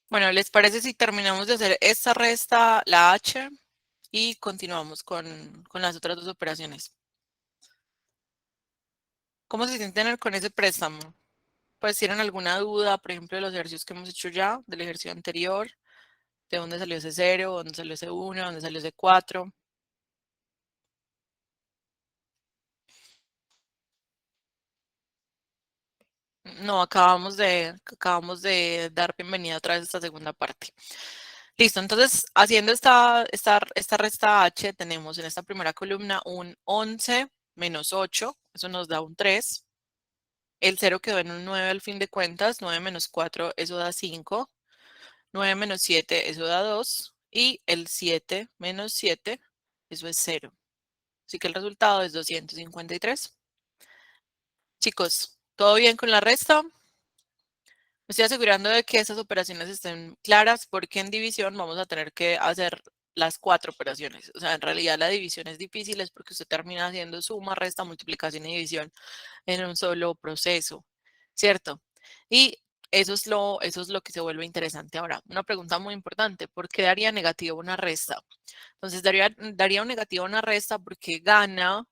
Bueno, ¿les parece si terminamos de hacer esta resta, la H, y continuamos con las otras dos operaciones? ¿Cómo se sienten con ese préstamo? Pues tienen alguna duda, por ejemplo, de los ejercicios que hemos hecho ya, del ejercicio anterior, de dónde salió ese cero, dónde salió ese 1, dónde salió ese 4. No, acabamos de dar bienvenida otra vez a esta segunda parte. Listo, entonces haciendo esta resta H, tenemos en esta primera columna un 11 menos 8, eso nos da un 3. El 0 quedó en un 9 al fin de cuentas, 9 menos 4, eso da 5. 9 menos 7, eso da 2. Y el 7 menos 7, eso es 0. Así que el resultado es 253. Chicos, ¿todo bien con la resta? Me estoy asegurando de que esas operaciones estén claras porque en división vamos a tener que hacer las 4 operaciones. O sea, en realidad la división es difícil, es porque usted termina haciendo suma, resta, multiplicación y división en un solo proceso, ¿cierto? Y eso es lo que se vuelve interesante ahora. Una pregunta muy importante, ¿por qué daría negativo una resta? Entonces daría un negativo a una resta porque gana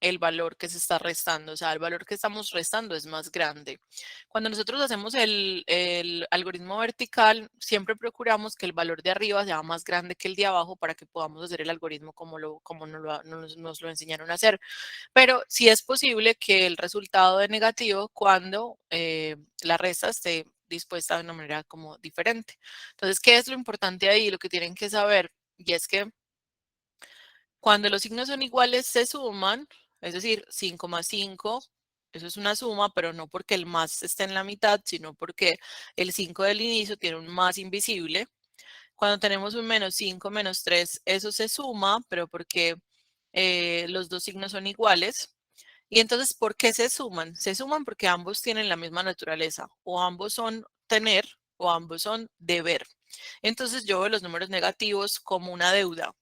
el valor que se está restando, o sea, el valor que estamos restando es más grande. Cuando nosotros hacemos el algoritmo vertical, siempre procuramos que el valor de arriba sea más grande que el de abajo para que podamos hacer el algoritmo como nos lo enseñaron a hacer. Pero sí es posible que el resultado de negativo cuando la resta esté dispuesta de una manera como diferente. Entonces, ¿qué es lo importante ahí? Lo que tienen que saber, y es que cuando los signos son iguales se suman, es decir, 5 más 5, eso es una suma, pero no porque el más esté en la mitad, sino porque el 5 del inicio tiene un más invisible. Cuando tenemos un menos 5 menos 3, eso se suma, pero porque los dos signos son iguales. Y entonces, ¿por qué se suman? Se suman porque ambos tienen la misma naturaleza, o ambos son tener, o ambos son deber. Entonces yo veo los números negativos como una deuda.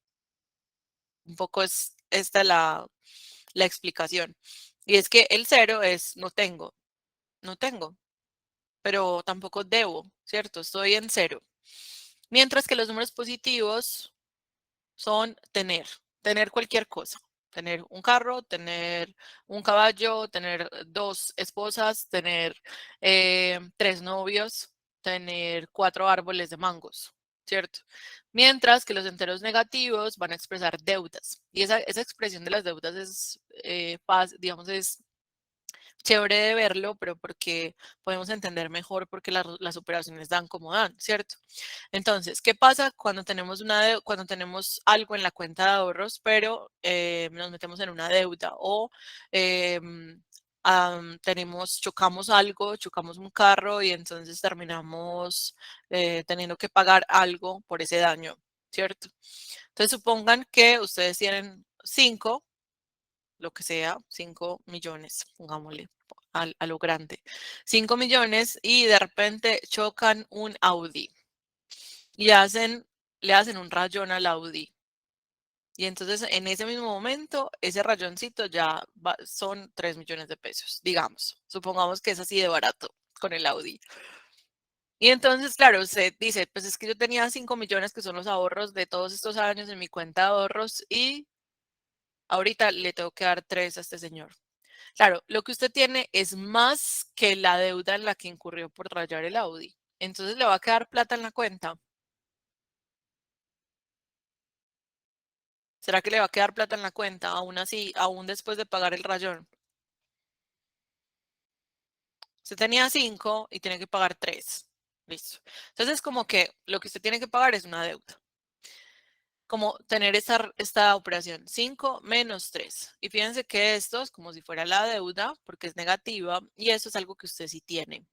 Un poco es esta la explicación. Y es que el cero es no tengo, no tengo, pero tampoco debo, ¿cierto? Estoy en cero. Mientras que los números positivos son tener cualquier cosa. Tener un carro, tener un caballo, tener dos esposas, tener tres novios, tener cuatro árboles de mangos, ¿cierto? Mientras que los enteros negativos van a expresar deudas. Y esa expresión de las deudas es, digamos, es chévere de verlo, pero porque podemos entender mejor porque las operaciones dan como dan, ¿cierto? Entonces, ¿qué pasa cuando tenemos cuando tenemos algo en la cuenta de ahorros, pero nos metemos en una deuda o chocamos algo, chocamos un carro y entonces terminamos teniendo que pagar algo por ese daño, ¿cierto? Entonces, supongan que ustedes tienen 5, lo que sea, 5 millones, pongámosle a lo grande, 5 millones y de repente chocan un Audi y le hacen un rayón al Audi. Y entonces en ese mismo momento, ese rayoncito ya son 3 millones de pesos, digamos. Supongamos que es así de barato con el Audi. Y entonces, claro, usted dice, pues es que yo tenía 5 millones que son los ahorros de todos estos años en mi cuenta de ahorros y ahorita le tengo que dar 3 a este señor. Claro, lo que usted tiene es más que la deuda en la que incurrió por rayar el Audi. Entonces le va a quedar plata en la cuenta. ¿Será que le va a quedar plata en la cuenta, aún así, aún después de pagar el rayón? Usted tenía 5 y tiene que pagar 3. Listo. Entonces, como que lo que usted tiene que pagar es una deuda. Como tener esta operación 5 menos 3. Y fíjense que esto es como si fuera la deuda, porque es negativa, y eso es algo que usted sí tiene.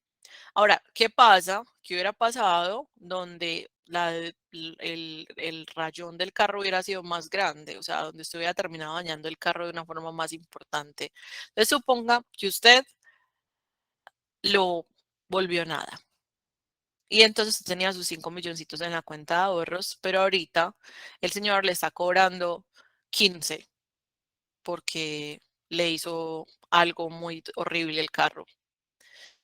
Ahora, ¿qué pasa? ¿Qué hubiera pasado donde el rayón del carro hubiera sido más grande? O sea, donde usted hubiera terminado dañando el carro de una forma más importante. Entonces, suponga que usted lo volvió nada. Y entonces usted tenía sus 5 milloncitos en la cuenta de ahorros, pero ahorita el señor le está cobrando 15 porque le hizo algo muy horrible el carro.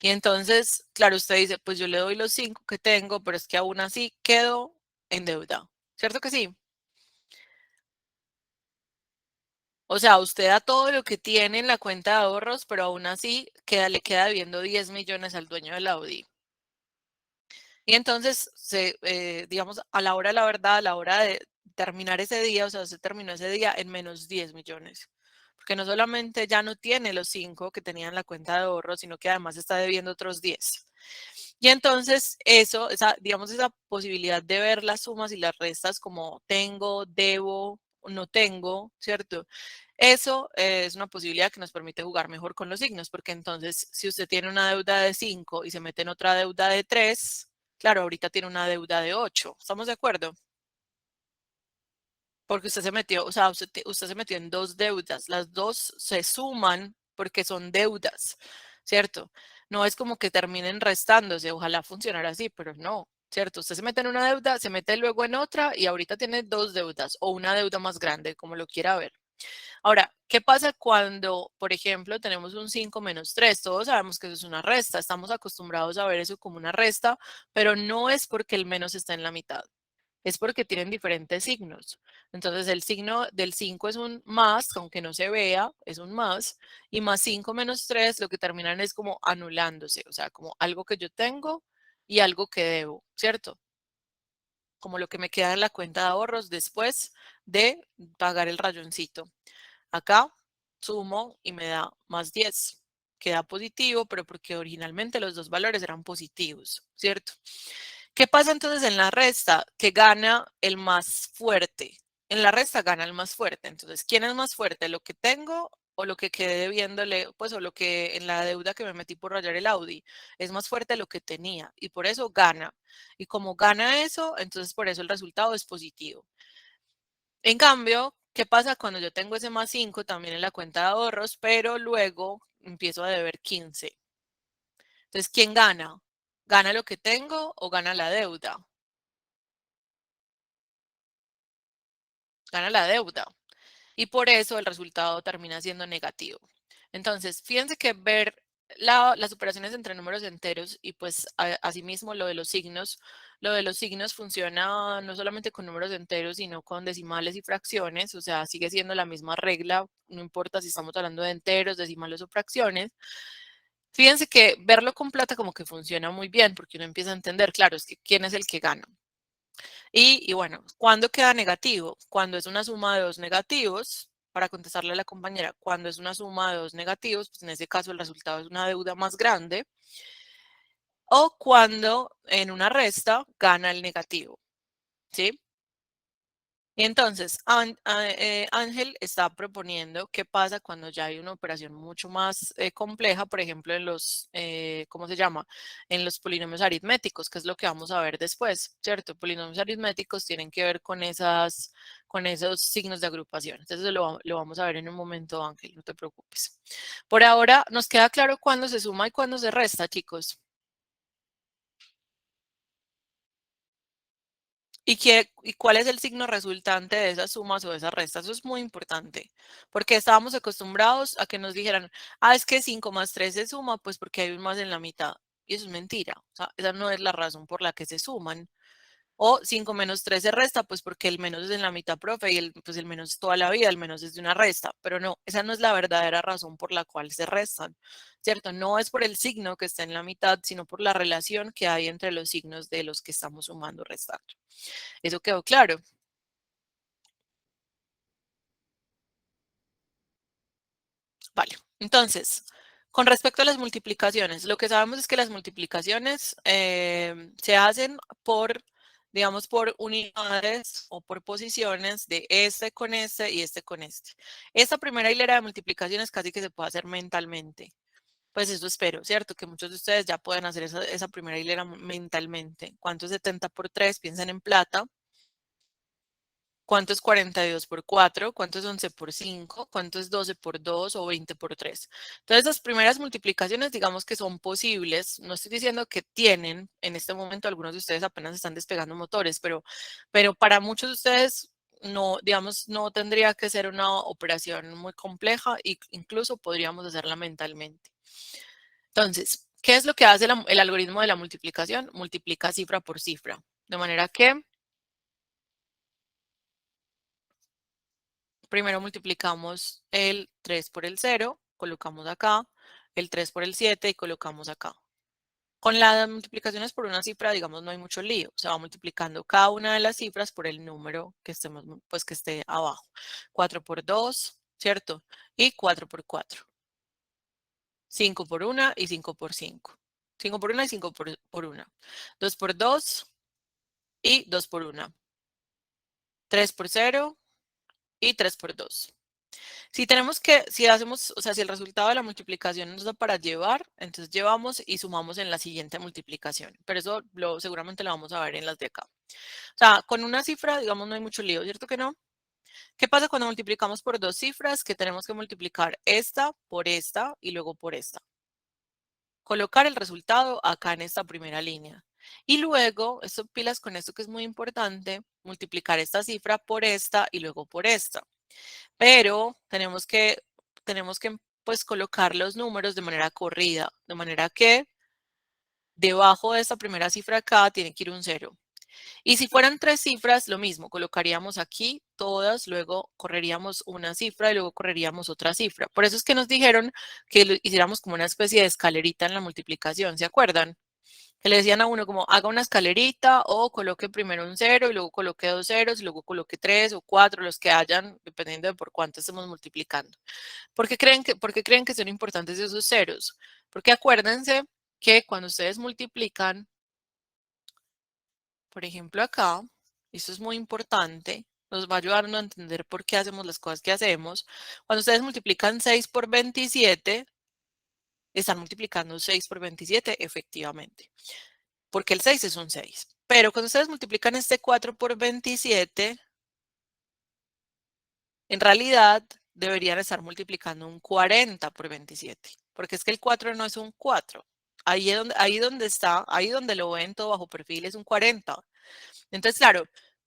Y entonces, claro, usted dice, pues yo le doy los 5 que tengo, pero es que aún así quedo en deuda. ¿Cierto que sí? O sea, usted da todo lo que tiene en la cuenta de ahorros, pero aún así le queda debiendo 10 millones al dueño del Audi. Y entonces, digamos, a la hora de la verdad, a la hora de terminar ese día, o sea, se terminó ese día en menos 10 millones. Porque no solamente ya no tiene los 5 que tenía en la cuenta de ahorros, sino que además está debiendo otros 10. Y entonces eso, digamos, esa posibilidad de ver las sumas y las restas como tengo, debo, no tengo, ¿cierto? Eso es una posibilidad que nos permite jugar mejor con los signos, porque entonces si usted tiene una deuda de 5 y se mete en otra deuda de 3, claro, ahorita tiene una deuda de 8. ¿Estamos de acuerdo? Porque usted se metió, o sea, usted se metió en dos deudas. Las dos se suman porque son deudas, ¿cierto? No es como que terminen restándose, ojalá funcionara así, pero no, ¿cierto? Usted se mete en una deuda, se mete luego en otra y ahorita tiene dos deudas o una deuda más grande, como lo quiera ver. Ahora, ¿qué pasa cuando, por ejemplo, tenemos un 5 menos 3? Todos sabemos que eso es una resta, estamos acostumbrados a ver eso como una resta, pero no es porque el menos está en la mitad, es porque tienen diferentes signos. Entonces, el signo del 5 es un más, aunque no se vea, es un más, y más 5 menos 3 lo que terminan es como anulándose, o sea, como algo que yo tengo y algo que debo, ¿cierto? Como lo que me queda en la cuenta de ahorros después de pagar el rayoncito. Acá sumo y me da más 10. Queda positivo, pero porque originalmente los dos valores eran positivos, ¿cierto? ¿Qué pasa entonces en la resta? Que gana el más fuerte. En la resta gana el más fuerte. Entonces, ¿quién es más fuerte? ¿Lo que tengo o lo que quedé debiéndole? Pues o lo que en la deuda que me metí por rayar el Audi. Es más fuerte lo que tenía y por eso gana. Y como gana eso, entonces por eso el resultado es positivo. En cambio, ¿qué pasa cuando yo tengo ese más 5 también en la cuenta de ahorros, pero luego empiezo a deber 15? Entonces, ¿quién gana? ¿Gana lo que tengo o gana la deuda? Gana la deuda. Y por eso el resultado termina siendo negativo. Entonces, fíjense que ver las operaciones entre números enteros y pues asimismo lo de los signos funciona no solamente con números enteros, sino con decimales y fracciones, o sea, sigue siendo la misma regla, no importa si estamos hablando de enteros, decimales o fracciones. Fíjense que verlo con plata como que funciona muy bien, porque uno empieza a entender, claro, es que quién es el que gana. Y bueno, ¿cuándo queda negativo? Cuando es una suma de dos negativos, para contestarle a la compañera, cuando es una suma de dos negativos, pues en ese caso el resultado es una deuda más grande, o cuando en una resta gana el negativo, ¿sí? Y entonces, Ángel está proponiendo qué pasa cuando ya hay una operación mucho más compleja, por ejemplo, en los, ¿cómo se llama? En los polinomios aritméticos, que es lo que vamos a ver después, ¿cierto? Polinomios aritméticos tienen que ver con esos signos de agrupación. Entonces, lo vamos a ver en un momento, Ángel, no te preocupes. Por ahora, nos queda claro cuándo se suma y cuándo se resta, chicos. ¿Y cuál es el signo resultante de esas sumas o de esas restas? Eso es muy importante, porque estábamos acostumbrados a que nos dijeran, es que 5 más 3 se suma, pues porque hay un más en la mitad. Y eso es mentira. O sea, esa no es la razón por la que se suman. O 5 menos 3 se resta, pues porque el menos es en la mitad, profe, y pues el menos toda la vida, el menos es de una resta. Pero no, esa no es la verdadera razón por la cual se restan, ¿cierto? No es por el signo que está en la mitad, sino por la relación que hay entre los signos de los que estamos sumando o restando. ¿Eso quedó claro? Vale. Entonces, con respecto a las multiplicaciones, lo que sabemos es que las multiplicaciones se hacen por, digamos, por unidades o por posiciones de este con este y este con este. Esta primera hilera de multiplicaciones casi que se puede hacer mentalmente. Pues eso espero, ¿cierto? Que muchos de ustedes ya pueden hacer esa primera hilera mentalmente. ¿Cuánto es 70 por 3? Piensen en plata. ¿Cuánto es 42 por 4? ¿Cuánto es 11 por 5? ¿Cuánto es 12 por 2 o 20 por 3? Entonces, las primeras multiplicaciones, digamos que son posibles. No estoy diciendo que tienen, en este momento algunos de ustedes apenas están despegando motores, pero para muchos de ustedes no, digamos, no tendría que ser una operación muy compleja e incluso podríamos hacerla mentalmente. Entonces, ¿Qué es lo que hace el algoritmo de la multiplicación? Multiplica cifra por cifra. De manera que primero multiplicamos el 3 por el 0, colocamos acá, el 3 por el 7 y colocamos acá. Con las multiplicaciones por una cifra, digamos, no hay mucho lío. Se va multiplicando cada una de las cifras por el número que estemos, pues que esté abajo. 4 por 2, ¿cierto? Y 4 por 4. 5 por 1 y 5 por 5. 5 por 1 y 5 por 1. 2 por 2 y 2 por 1. 3 por 0 y 3 por 2. Si hacemos, o sea, si el resultado de la multiplicación nos da para llevar, entonces llevamos y sumamos en la siguiente multiplicación. Pero eso seguramente lo vamos a ver en las de acá. O sea, con una cifra, digamos, no hay mucho lío, ¿cierto que no? ¿Qué pasa cuando multiplicamos por dos cifras? Que tenemos que multiplicar esta por esta y luego por esta. Colocar el resultado acá en esta primera línea. Y luego, esto pilas con esto que es muy importante, multiplicar esta cifra por esta y luego por esta. Pero tenemos que pues colocar los números de manera corrida, de manera que debajo de esta primera cifra acá tiene que ir un 0. Y si fueran tres cifras, lo mismo, colocaríamos aquí todas, luego correríamos una cifra y luego correríamos otra cifra. Por eso es que nos dijeron que lo hiciéramos como una especie de escalerita en la multiplicación, ¿se acuerdan? Que le decían a uno como haga una escalerita o coloque primero un 0 y luego coloque dos ceros y luego coloque 3 o 4, los que hayan, dependiendo de por cuánto estemos multiplicando. ¿Por qué creen que son importantes esos ceros? Porque acuérdense que cuando ustedes multiplican, por ejemplo acá, esto es muy importante, nos va a ayudar a entender por qué hacemos las cosas que hacemos. Cuando ustedes multiplican 6 por 27, están multiplicando 6 por 27 efectivamente, porque el 6 es un 6. Pero cuando ustedes multiplican este 4 por 27, en realidad deberían estar multiplicando un 40 por 27, porque es que el 4 no es un 4. Ahí donde lo ven todo bajo perfil es un 40. Entonces, claro,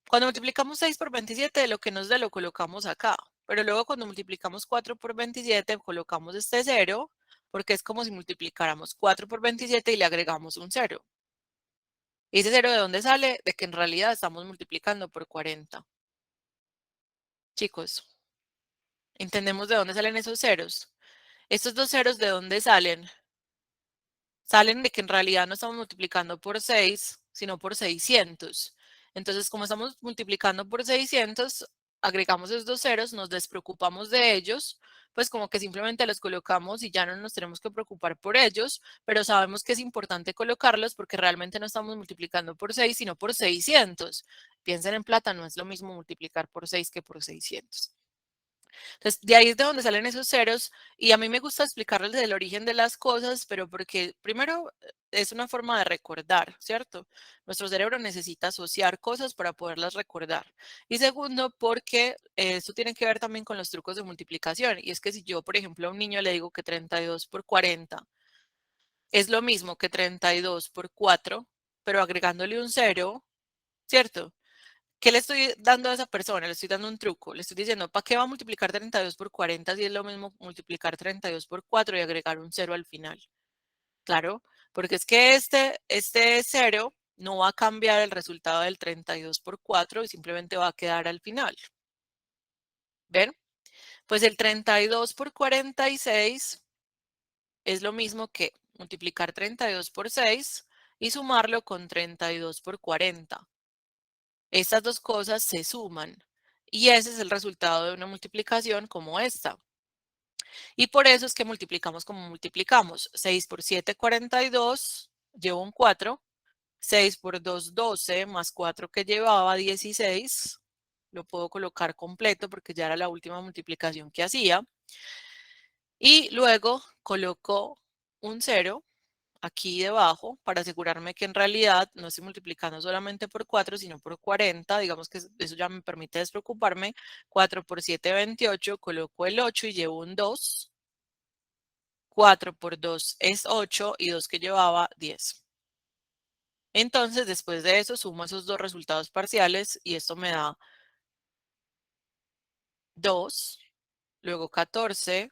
cuando multiplicamos 6 por 27, lo que nos da lo colocamos acá. Pero luego cuando multiplicamos 4 por 27, colocamos este 0, porque es como si multiplicáramos 4 por 27 y le agregamos un 0. ¿Y ese 0 de dónde sale? De que en realidad estamos multiplicando por 40. Chicos, ¿entendemos de dónde salen esos ceros? Estos dos ceros, ¿de dónde salen? Salen de que en realidad no estamos multiplicando por 6, sino por 600. Entonces, como estamos multiplicando por 600, agregamos esos dos ceros, nos despreocupamos de ellos, pues como que simplemente los colocamos y ya no nos tenemos que preocupar por ellos, pero sabemos que es importante colocarlos porque realmente no estamos multiplicando por 6, sino por 600. Piensen en plata, no es lo mismo multiplicar por 6 que por 600. Entonces, de ahí es de donde salen esos ceros y a mí me gusta explicarles el origen de las cosas, pero porque primero es una forma de recordar, ¿cierto? Nuestro cerebro necesita asociar cosas para poderlas recordar. Y segundo, porque esto tiene que ver también con los trucos de multiplicación. Y es que si yo, por ejemplo, a un niño le digo que 32 por 40 es lo mismo que 32 por 4, pero agregándole un cero, ¿cierto? ¿Qué le estoy dando a esa persona? Le estoy dando un truco. Le estoy diciendo, ¿para qué va a multiplicar 32 por 40 si es lo mismo multiplicar 32 por 4 y agregar un cero al final? Claro, porque es que este cero no va a cambiar el resultado del 32 por 4 y simplemente va a quedar al final. ¿Ven? Pues el 32 por 46 es lo mismo que multiplicar 32 por 6 y sumarlo con 32 por 40. Estas dos cosas se suman y ese es el resultado de una multiplicación como esta. Y por eso es que multiplicamos como multiplicamos. 6 por 7, 42, llevo un 4. 6 por 2, 12, más 4 que llevaba, 16. Lo puedo colocar completo porque ya era la última multiplicación que hacía. Y luego coloco un 0 aquí debajo para asegurarme que en realidad no estoy multiplicando solamente por 4, sino por 40. Digamos que eso ya me permite despreocuparme. 4 por 7, 28. Coloco el 8 y llevo un 2. 4 por 2 es 8 y 2 que llevaba 10. Entonces, después de eso, sumo esos dos resultados parciales y esto me da 2, luego 14,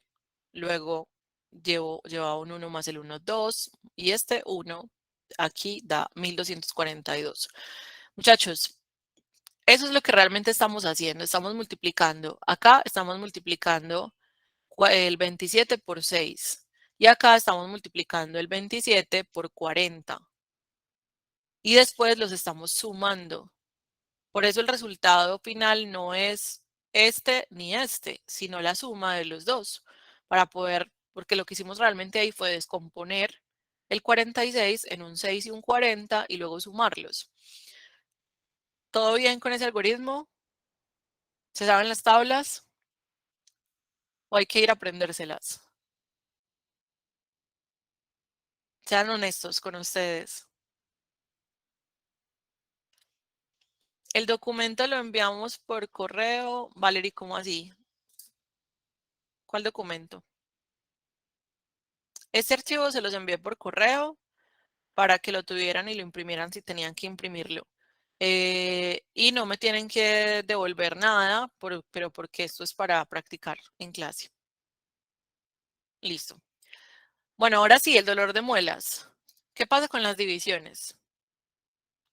luego llevaba un 1 más el 1, 2 y este 1 aquí da 1242. Muchachos, eso es lo que realmente estamos haciendo. Estamos multiplicando. Acá estamos multiplicando el 27 por 6. Y acá estamos multiplicando el 27 por 40. Y después los estamos sumando. Por eso el resultado final no es este ni este, sino la suma de los dos. Para poder, porque lo que hicimos realmente ahí fue descomponer el 46 en un 6 y un 40 y luego sumarlos. ¿Todo bien con ese algoritmo? ¿Se saben las tablas? ¿O hay que ir a aprendérselas? Sean honestos con ustedes. El documento lo enviamos por correo. Valerie, ¿cómo así? ¿Cuál documento? Este archivo se los envié por correo para que lo tuvieran y lo imprimieran si tenían que imprimirlo. Y no me tienen que devolver nada, pero porque esto es para practicar en clase. Listo. Bueno, ahora sí, el dolor de muelas. ¿Qué pasa con las divisiones?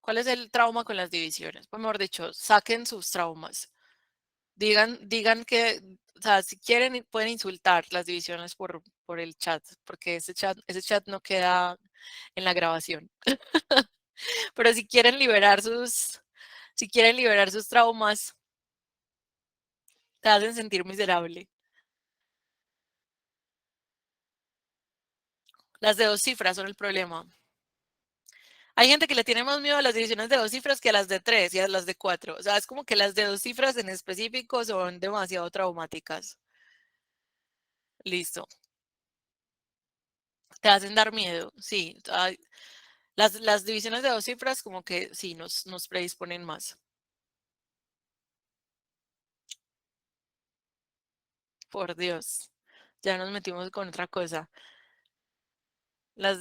¿Cuál es el trauma con las divisiones? Pues mejor dicho, saquen sus traumas. Digan que, o sea, si quieren pueden insultar las divisiones por el chat, porque ese chat no queda en la grabación. Pero si quieren liberar sus traumas, te hacen sentir miserable. Las de 2 cifras son el problema. Hay gente que le tiene más miedo a las divisiones de 2 cifras que a las de 3 y a las de 4. O sea, es como que las de 2 cifras en específico son demasiado traumáticas. Listo. Te hacen dar miedo, sí. Las divisiones de 2 cifras como que sí nos predisponen más. Por Dios. Ya nos metimos con otra cosa. Las,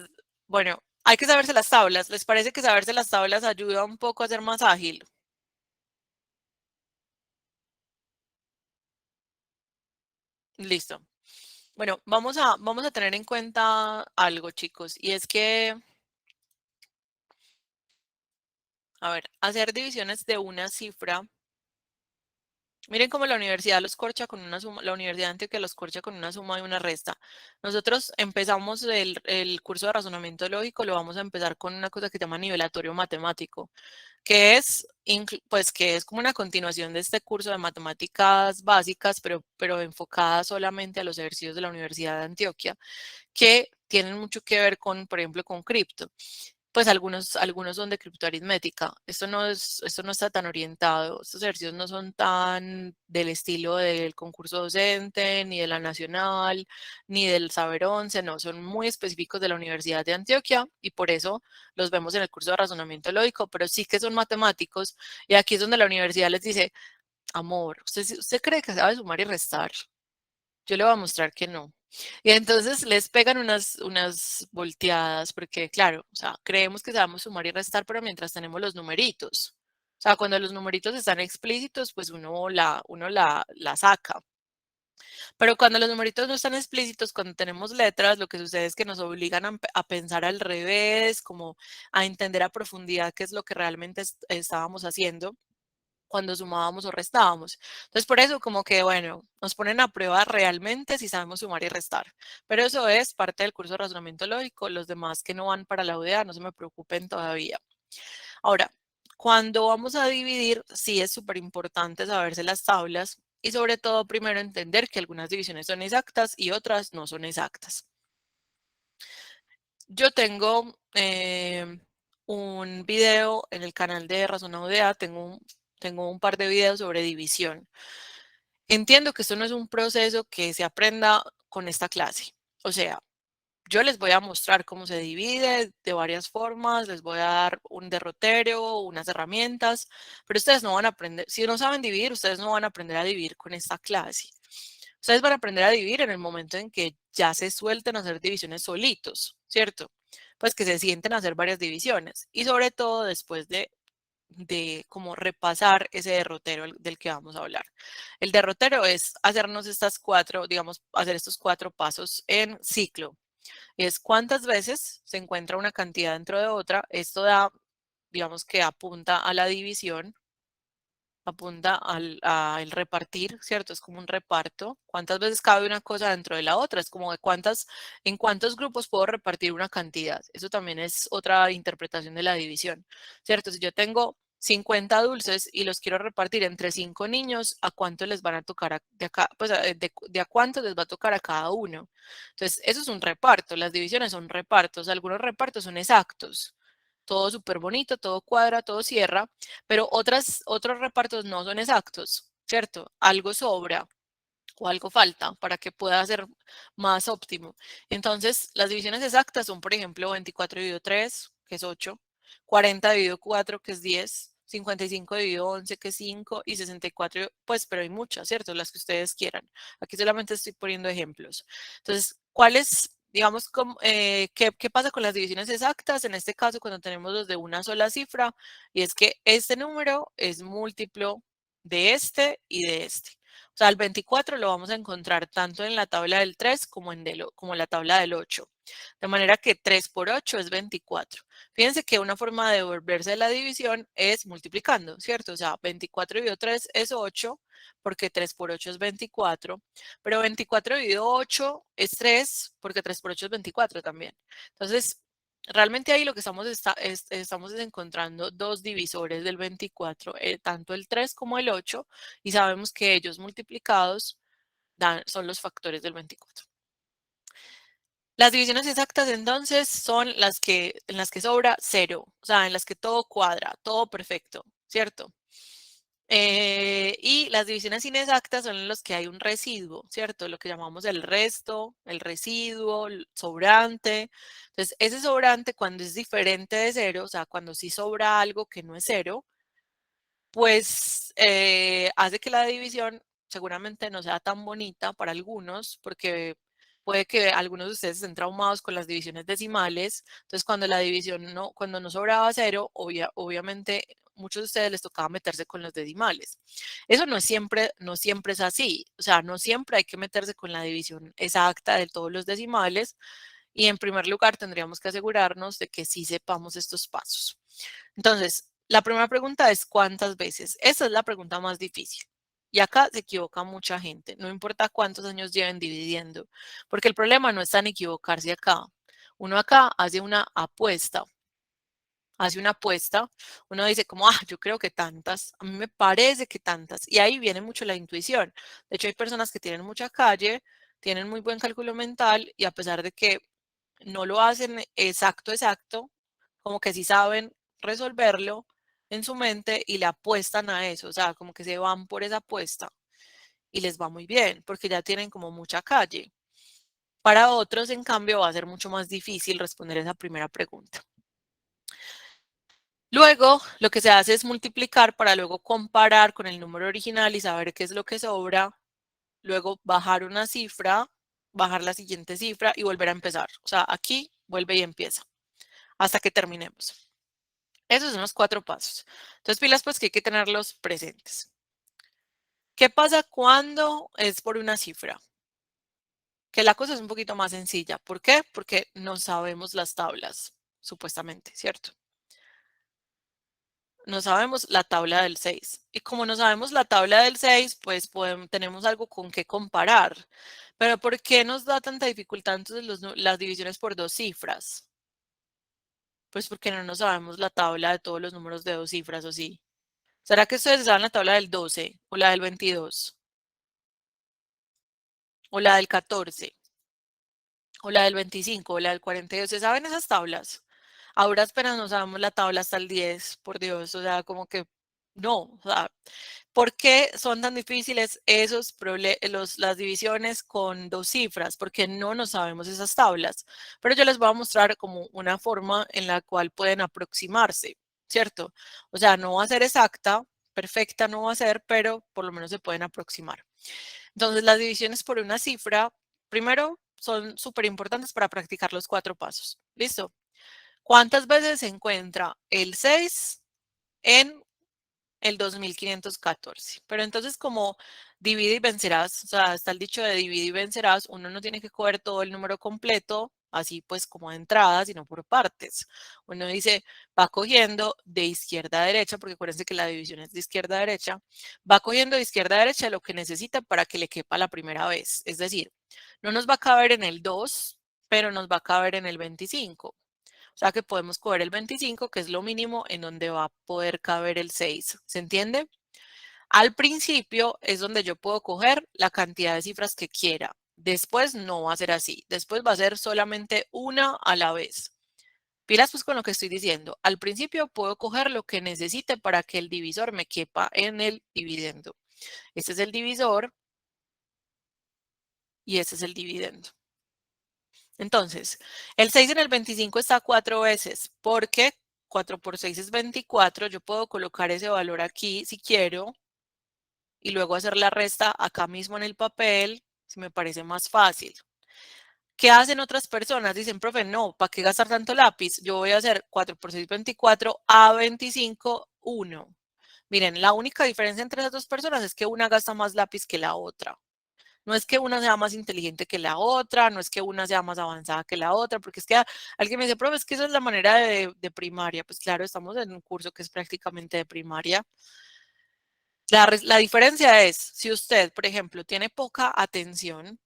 bueno, hay que saberse las tablas. ¿Les parece que saberse las tablas ayuda un poco a ser más ágil? Listo. Bueno, vamos a tener en cuenta algo, chicos, y es que, a ver, hacer divisiones de una cifra. Miren cómo la universidad los corcha con una suma, la Universidad de Antioquia los corcha con una suma y una resta. Nosotros empezamos el curso de razonamiento lógico, lo vamos a empezar con una cosa que se llama nivelatorio matemático, que es, pues, que es como una continuación de este curso de matemáticas básicas, pero enfocada solamente a los ejercicios de la Universidad de Antioquia, que tienen mucho que ver con, por ejemplo, con cripto. Pues algunos son de criptoaritmética. Esto no está tan orientado, estos ejercicios no son tan del estilo del concurso docente, ni de la nacional, ni del saber 11, no, son muy específicos de la Universidad de Antioquia y por eso los vemos en el curso de razonamiento lógico, pero sí que son matemáticos y aquí es donde la universidad les dice, amor, ¿usted cree que sabe sumar y restar? Yo le voy a mostrar que no. Y entonces les pegan unas volteadas, porque claro, o sea, creemos que sabemos sumar y restar, pero mientras tenemos los numeritos. O sea, cuando los numeritos están explícitos, pues uno la saca. Pero cuando los numeritos no están explícitos, cuando tenemos letras, lo que sucede es que nos obligan a pensar al revés, como a entender a profundidad qué es lo que realmente estábamos haciendo cuando sumábamos o restábamos. Entonces, por eso como que, bueno, nos ponen a prueba realmente si sabemos sumar y restar. Pero eso es parte del curso de razonamiento lógico. Los demás que no van para la UDA, no se me preocupen todavía. Ahora, cuando vamos a dividir, sí es súper importante saberse las tablas y sobre todo primero entender que algunas divisiones son exactas y otras no son exactas. Yo tengo un video en el canal de Razona UDA, tengo un par de videos sobre división. Entiendo que esto no es un proceso que se aprenda con esta clase. O sea, yo les voy a mostrar cómo se divide de varias formas, les voy a dar un derrotero, unas herramientas, pero ustedes no van a aprender, si no saben dividir, ustedes no van a aprender a dividir con esta clase. Ustedes van a aprender a dividir en el momento en que ya se suelten a hacer divisiones solitos, ¿cierto? Pues que se sienten a hacer varias divisiones y sobre todo después de como repasar ese derrotero del que vamos a hablar. El derrotero es hacernos estas cuatro, digamos, hacer estos 4 pasos en ciclo. Es cuántas veces se encuentra una cantidad dentro de otra. Esto da, digamos que apunta a la división, apunta al repartir, ¿cierto? Es como un reparto. ¿Cuántas veces cabe una cosa dentro de la otra? Es como de en cuántos grupos puedo repartir una cantidad. Eso también es otra interpretación de la división, ¿cierto? Si yo tengo 50 dulces y los quiero repartir entre 5 niños, ¿a cuánto les van a tocar de acá? Pues de a cuánto les va a tocar a cada uno. Entonces, eso es un reparto. Las divisiones son repartos. Algunos repartos son exactos. Todo súper bonito, todo cuadra, todo cierra, pero otros repartos no son exactos, ¿cierto? Algo sobra o algo falta para que pueda ser más óptimo. Entonces, las divisiones exactas son, por ejemplo, 24 dividido 3, que es 8, 40 dividido 4, que es 10, 55 dividido 11, que es 5, y 64, pues, pero hay muchas, ¿cierto? Las que ustedes quieran. Aquí solamente estoy poniendo ejemplos. Entonces, ¿cuáles, digamos, qué pasa con las divisiones exactas? En este caso, cuando tenemos los de una sola cifra, y es que este número es múltiplo de este y de este. O sea, el 24 lo vamos a encontrar tanto en la tabla del 3 como como en la tabla del 8. De manera que 3 por 8 es 24. Fíjense que una forma de devolverse la división es multiplicando, ¿cierto? O sea, 24 dividido 3 es 8, porque 3 por 8 es 24. Pero 24 dividido 8 es 3, porque 3 por 8 es 24 también. Entonces, realmente ahí lo que estamos encontrando dos divisores del 24, tanto el 3 como el 8, y sabemos que ellos multiplicados son los factores del 24. Las divisiones exactas entonces son en las que sobra 0, o sea, en las que todo cuadra, todo perfecto, ¿cierto? Y las divisiones inexactas son en los que hay un residuo, ¿cierto? Lo que llamamos el resto, el residuo, el sobrante. Entonces, ese sobrante cuando es diferente de 0, o sea, cuando sí sobra algo que no es 0, pues hace que la división seguramente no sea tan bonita para algunos, porque puede que algunos de ustedes estén traumados con las divisiones decimales. Entonces, cuando no sobraba 0, obviamente muchos de ustedes les tocaba meterse con los decimales. Eso no siempre es así. O sea, no siempre hay que meterse con la división exacta de todos los decimales. Y en primer lugar, tendríamos que asegurarnos de que sí sepamos estos pasos. Entonces, la primera pregunta es ¿cuántas veces? Esa es la pregunta más difícil. Y acá se equivoca mucha gente, no importa cuántos años lleven dividiendo, porque el problema no está en equivocarse acá. Uno acá hace una apuesta, uno dice como, yo creo que tantas, a mí me parece que tantas, y ahí viene mucho la intuición. De hecho, hay personas que tienen mucha calle, tienen muy buen cálculo mental, y a pesar de que no lo hacen exacto, como que sí saben resolverlo en su mente y le apuestan a eso, o sea, como que se van por esa apuesta y les va muy bien porque ya tienen como mucha calle. Para otros, en cambio, va a ser mucho más difícil responder esa primera pregunta. Luego, lo que se hace es multiplicar para luego comparar con el número original y saber qué es lo que sobra. Luego bajar una cifra, bajar la siguiente cifra y volver a empezar. O sea, aquí vuelve y empieza hasta que terminemos. Esos son los 4 pasos. Entonces, pilas, pues que hay que tenerlos presentes. ¿Qué pasa cuando es por una cifra? Que la cosa es un poquito más sencilla. ¿Por qué? Porque no sabemos las tablas, supuestamente, ¿cierto? No sabemos la tabla del 6. Y como no sabemos la tabla del 6, pues tenemos algo con qué comparar. Pero ¿por qué nos da tanta dificultad entonces las divisiones por dos cifras? Pues porque no nos sabemos la tabla de todos los números de dos cifras, ¿o sí? ¿Será que ustedes saben la tabla del 12 o la del 22 o la del 14 o la del 25 o la del 42? ¿Se saben esas tablas? A duras penas no sabemos la tabla hasta el 10, por Dios, o sea, como que no, o sea, ¿por qué son tan difíciles las divisiones con dos cifras? Porque no nos sabemos esas tablas. Pero yo les voy a mostrar como una forma en la cual pueden aproximarse, ¿cierto? O sea, no va a ser exacta, perfecta no va a ser, pero por lo menos se pueden aproximar. Entonces, las divisiones por una cifra, primero, son súper importantes para practicar los 4 pasos. ¿Listo? ¿Cuántas veces se encuentra el 6 en el 2514? Pero entonces como divide y vencerás, o sea, está el dicho de divide y vencerás, uno no tiene que coger todo el número completo, así pues como de entrada, sino por partes. Uno dice, va cogiendo de izquierda a derecha, porque acuérdense que la división es de izquierda a derecha, va cogiendo de izquierda a derecha lo que necesita para que le quepa la primera vez. Es decir, no nos va a caber en el 2, pero nos va a caber en el 25. O sea que podemos coger el 25, que es lo mínimo en donde va a poder caber el 6. ¿Se entiende? Al principio es donde yo puedo coger la cantidad de cifras que quiera. Después no va a ser así. Después va a ser solamente una a la vez. Pilas pues con lo que estoy diciendo. Al principio puedo coger lo que necesite para que el divisor me quepa en el dividendo. Este es el divisor y este es el dividendo. Entonces, el 6 en el 25 está 4 veces porque 4 por 6 es 24. Yo puedo colocar ese valor aquí si quiero y luego hacer la resta acá mismo en el papel, si me parece más fácil. ¿Qué hacen otras personas? Dicen, profe, no, ¿para qué gastar tanto lápiz? Yo voy a hacer 4 por 6, 24, a 25, 1. Miren, la única diferencia entre esas dos personas es que una gasta más lápiz que la otra. No es que una sea más inteligente que la otra, no es que una sea más avanzada que la otra, porque es que alguien me dice, profe, es que esa es la manera de primaria. Pues claro, estamos en un curso que es prácticamente de primaria. La diferencia es, si usted, por ejemplo, tiene poca atención,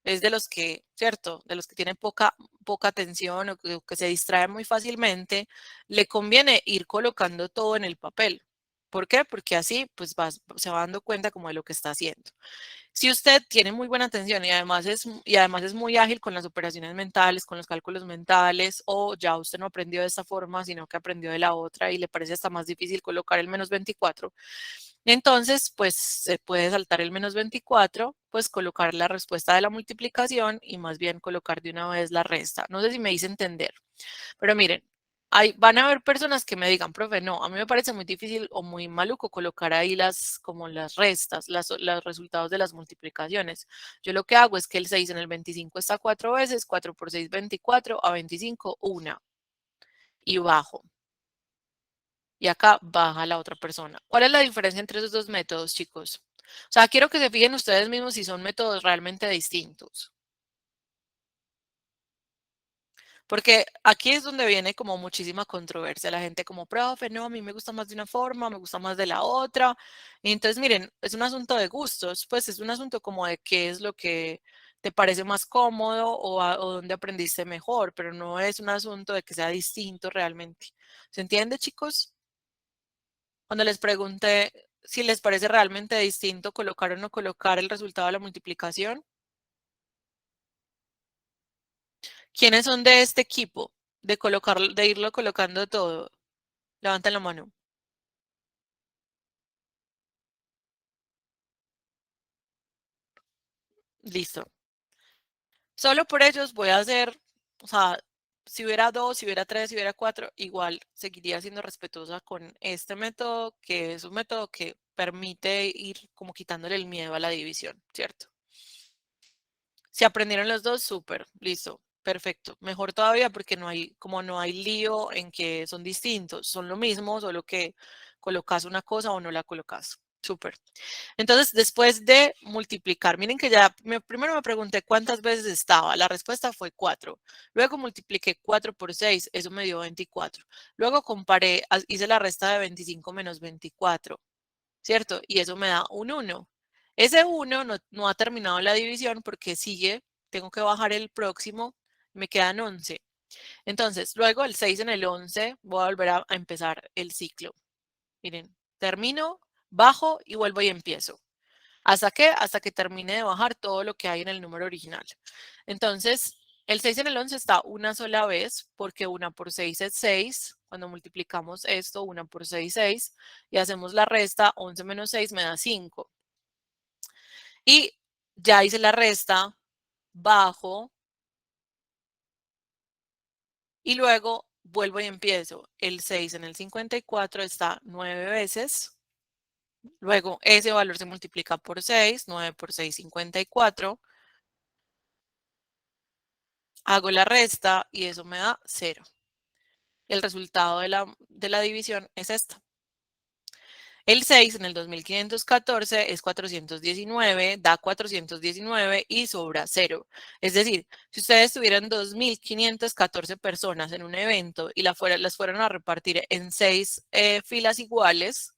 es de los que, ¿cierto? De los que tienen poca atención o que se distraen muy fácilmente, le conviene ir colocando todo en el papel. ¿Por qué? Porque así pues se va dando cuenta como de lo que está haciendo. Si usted tiene muy buena atención y además es muy ágil con las operaciones mentales, con los cálculos mentales, o ya usted no aprendió de esta forma, sino que aprendió de la otra y le parece hasta más difícil colocar el menos 24, entonces pues se puede saltar el menos 24, pues colocar la respuesta de la multiplicación y más bien colocar de una vez la resta. No sé si me hice entender. Pero miren, van a haber personas que me digan, profe, no, a mí me parece muy difícil o muy maluco colocar ahí como las restas, los resultados de las multiplicaciones. Yo lo que hago es que el 6 en el 25 está 4 veces, 4 por 6, 24, a 25, 1. Y bajo. Y acá baja la otra persona. ¿Cuál es la diferencia entre esos dos métodos, chicos? O sea, quiero que se fijen ustedes mismos si son métodos realmente distintos. Porque aquí es donde viene como muchísima controversia. La gente como, profe, no, a mí me gusta más de una forma, me gusta más de la otra. Y entonces, miren, es un asunto de gustos, pues es un asunto como de qué es lo que te parece más cómodo o dónde aprendiste mejor, pero no es un asunto de que sea distinto realmente. ¿Se entiende, chicos? Cuando les pregunté si les parece realmente distinto colocar o no colocar el resultado de la multiplicación, ¿quiénes son de este equipo? De irlo colocando todo. Levanten la mano. Listo. Solo por ellos voy a hacer, o sea, si hubiera dos, si hubiera tres, si hubiera cuatro, igual seguiría siendo respetuosa con este método, que es un método que permite ir como quitándole el miedo a la división, ¿cierto? Si aprendieron los dos, súper, listo, perfecto. Mejor todavía porque como no hay lío en que son distintos, son lo mismo, solo que colocas una cosa o no la colocas. Súper. Entonces, después de multiplicar, miren que ya primero me pregunté cuántas veces estaba. La respuesta fue 4. Luego multipliqué 4 por 6, eso me dio 24. Luego comparé, hice la resta de 25 menos 24, ¿cierto? Y eso me da un 1. Ese 1 no ha terminado la división porque sigue, tengo que bajar el próximo, me quedan 11. Entonces, luego el 6 en el 11, voy a volver a empezar el ciclo. Miren, termino, bajo y vuelvo y empiezo. ¿Hasta qué? Hasta que termine de bajar todo lo que hay en el número original. Entonces, el 6 en el 11 está una sola vez porque 1 por 6 es 6. Cuando multiplicamos esto, 1 por 6, 6. Y hacemos la resta, 11 menos 6 me da 5. Y ya hice la resta, bajo y luego vuelvo y empiezo. El 6 en el 54 está 9 veces. Luego ese valor se multiplica por 6, 9 por 6, 54. Hago la resta y eso me da 0. El resultado de la división es esta. El 6 en el 2514 es 419, da 419 y sobra 0. Es decir, si ustedes tuvieran 2514 personas en un evento y las fueran a repartir en 6 filas iguales,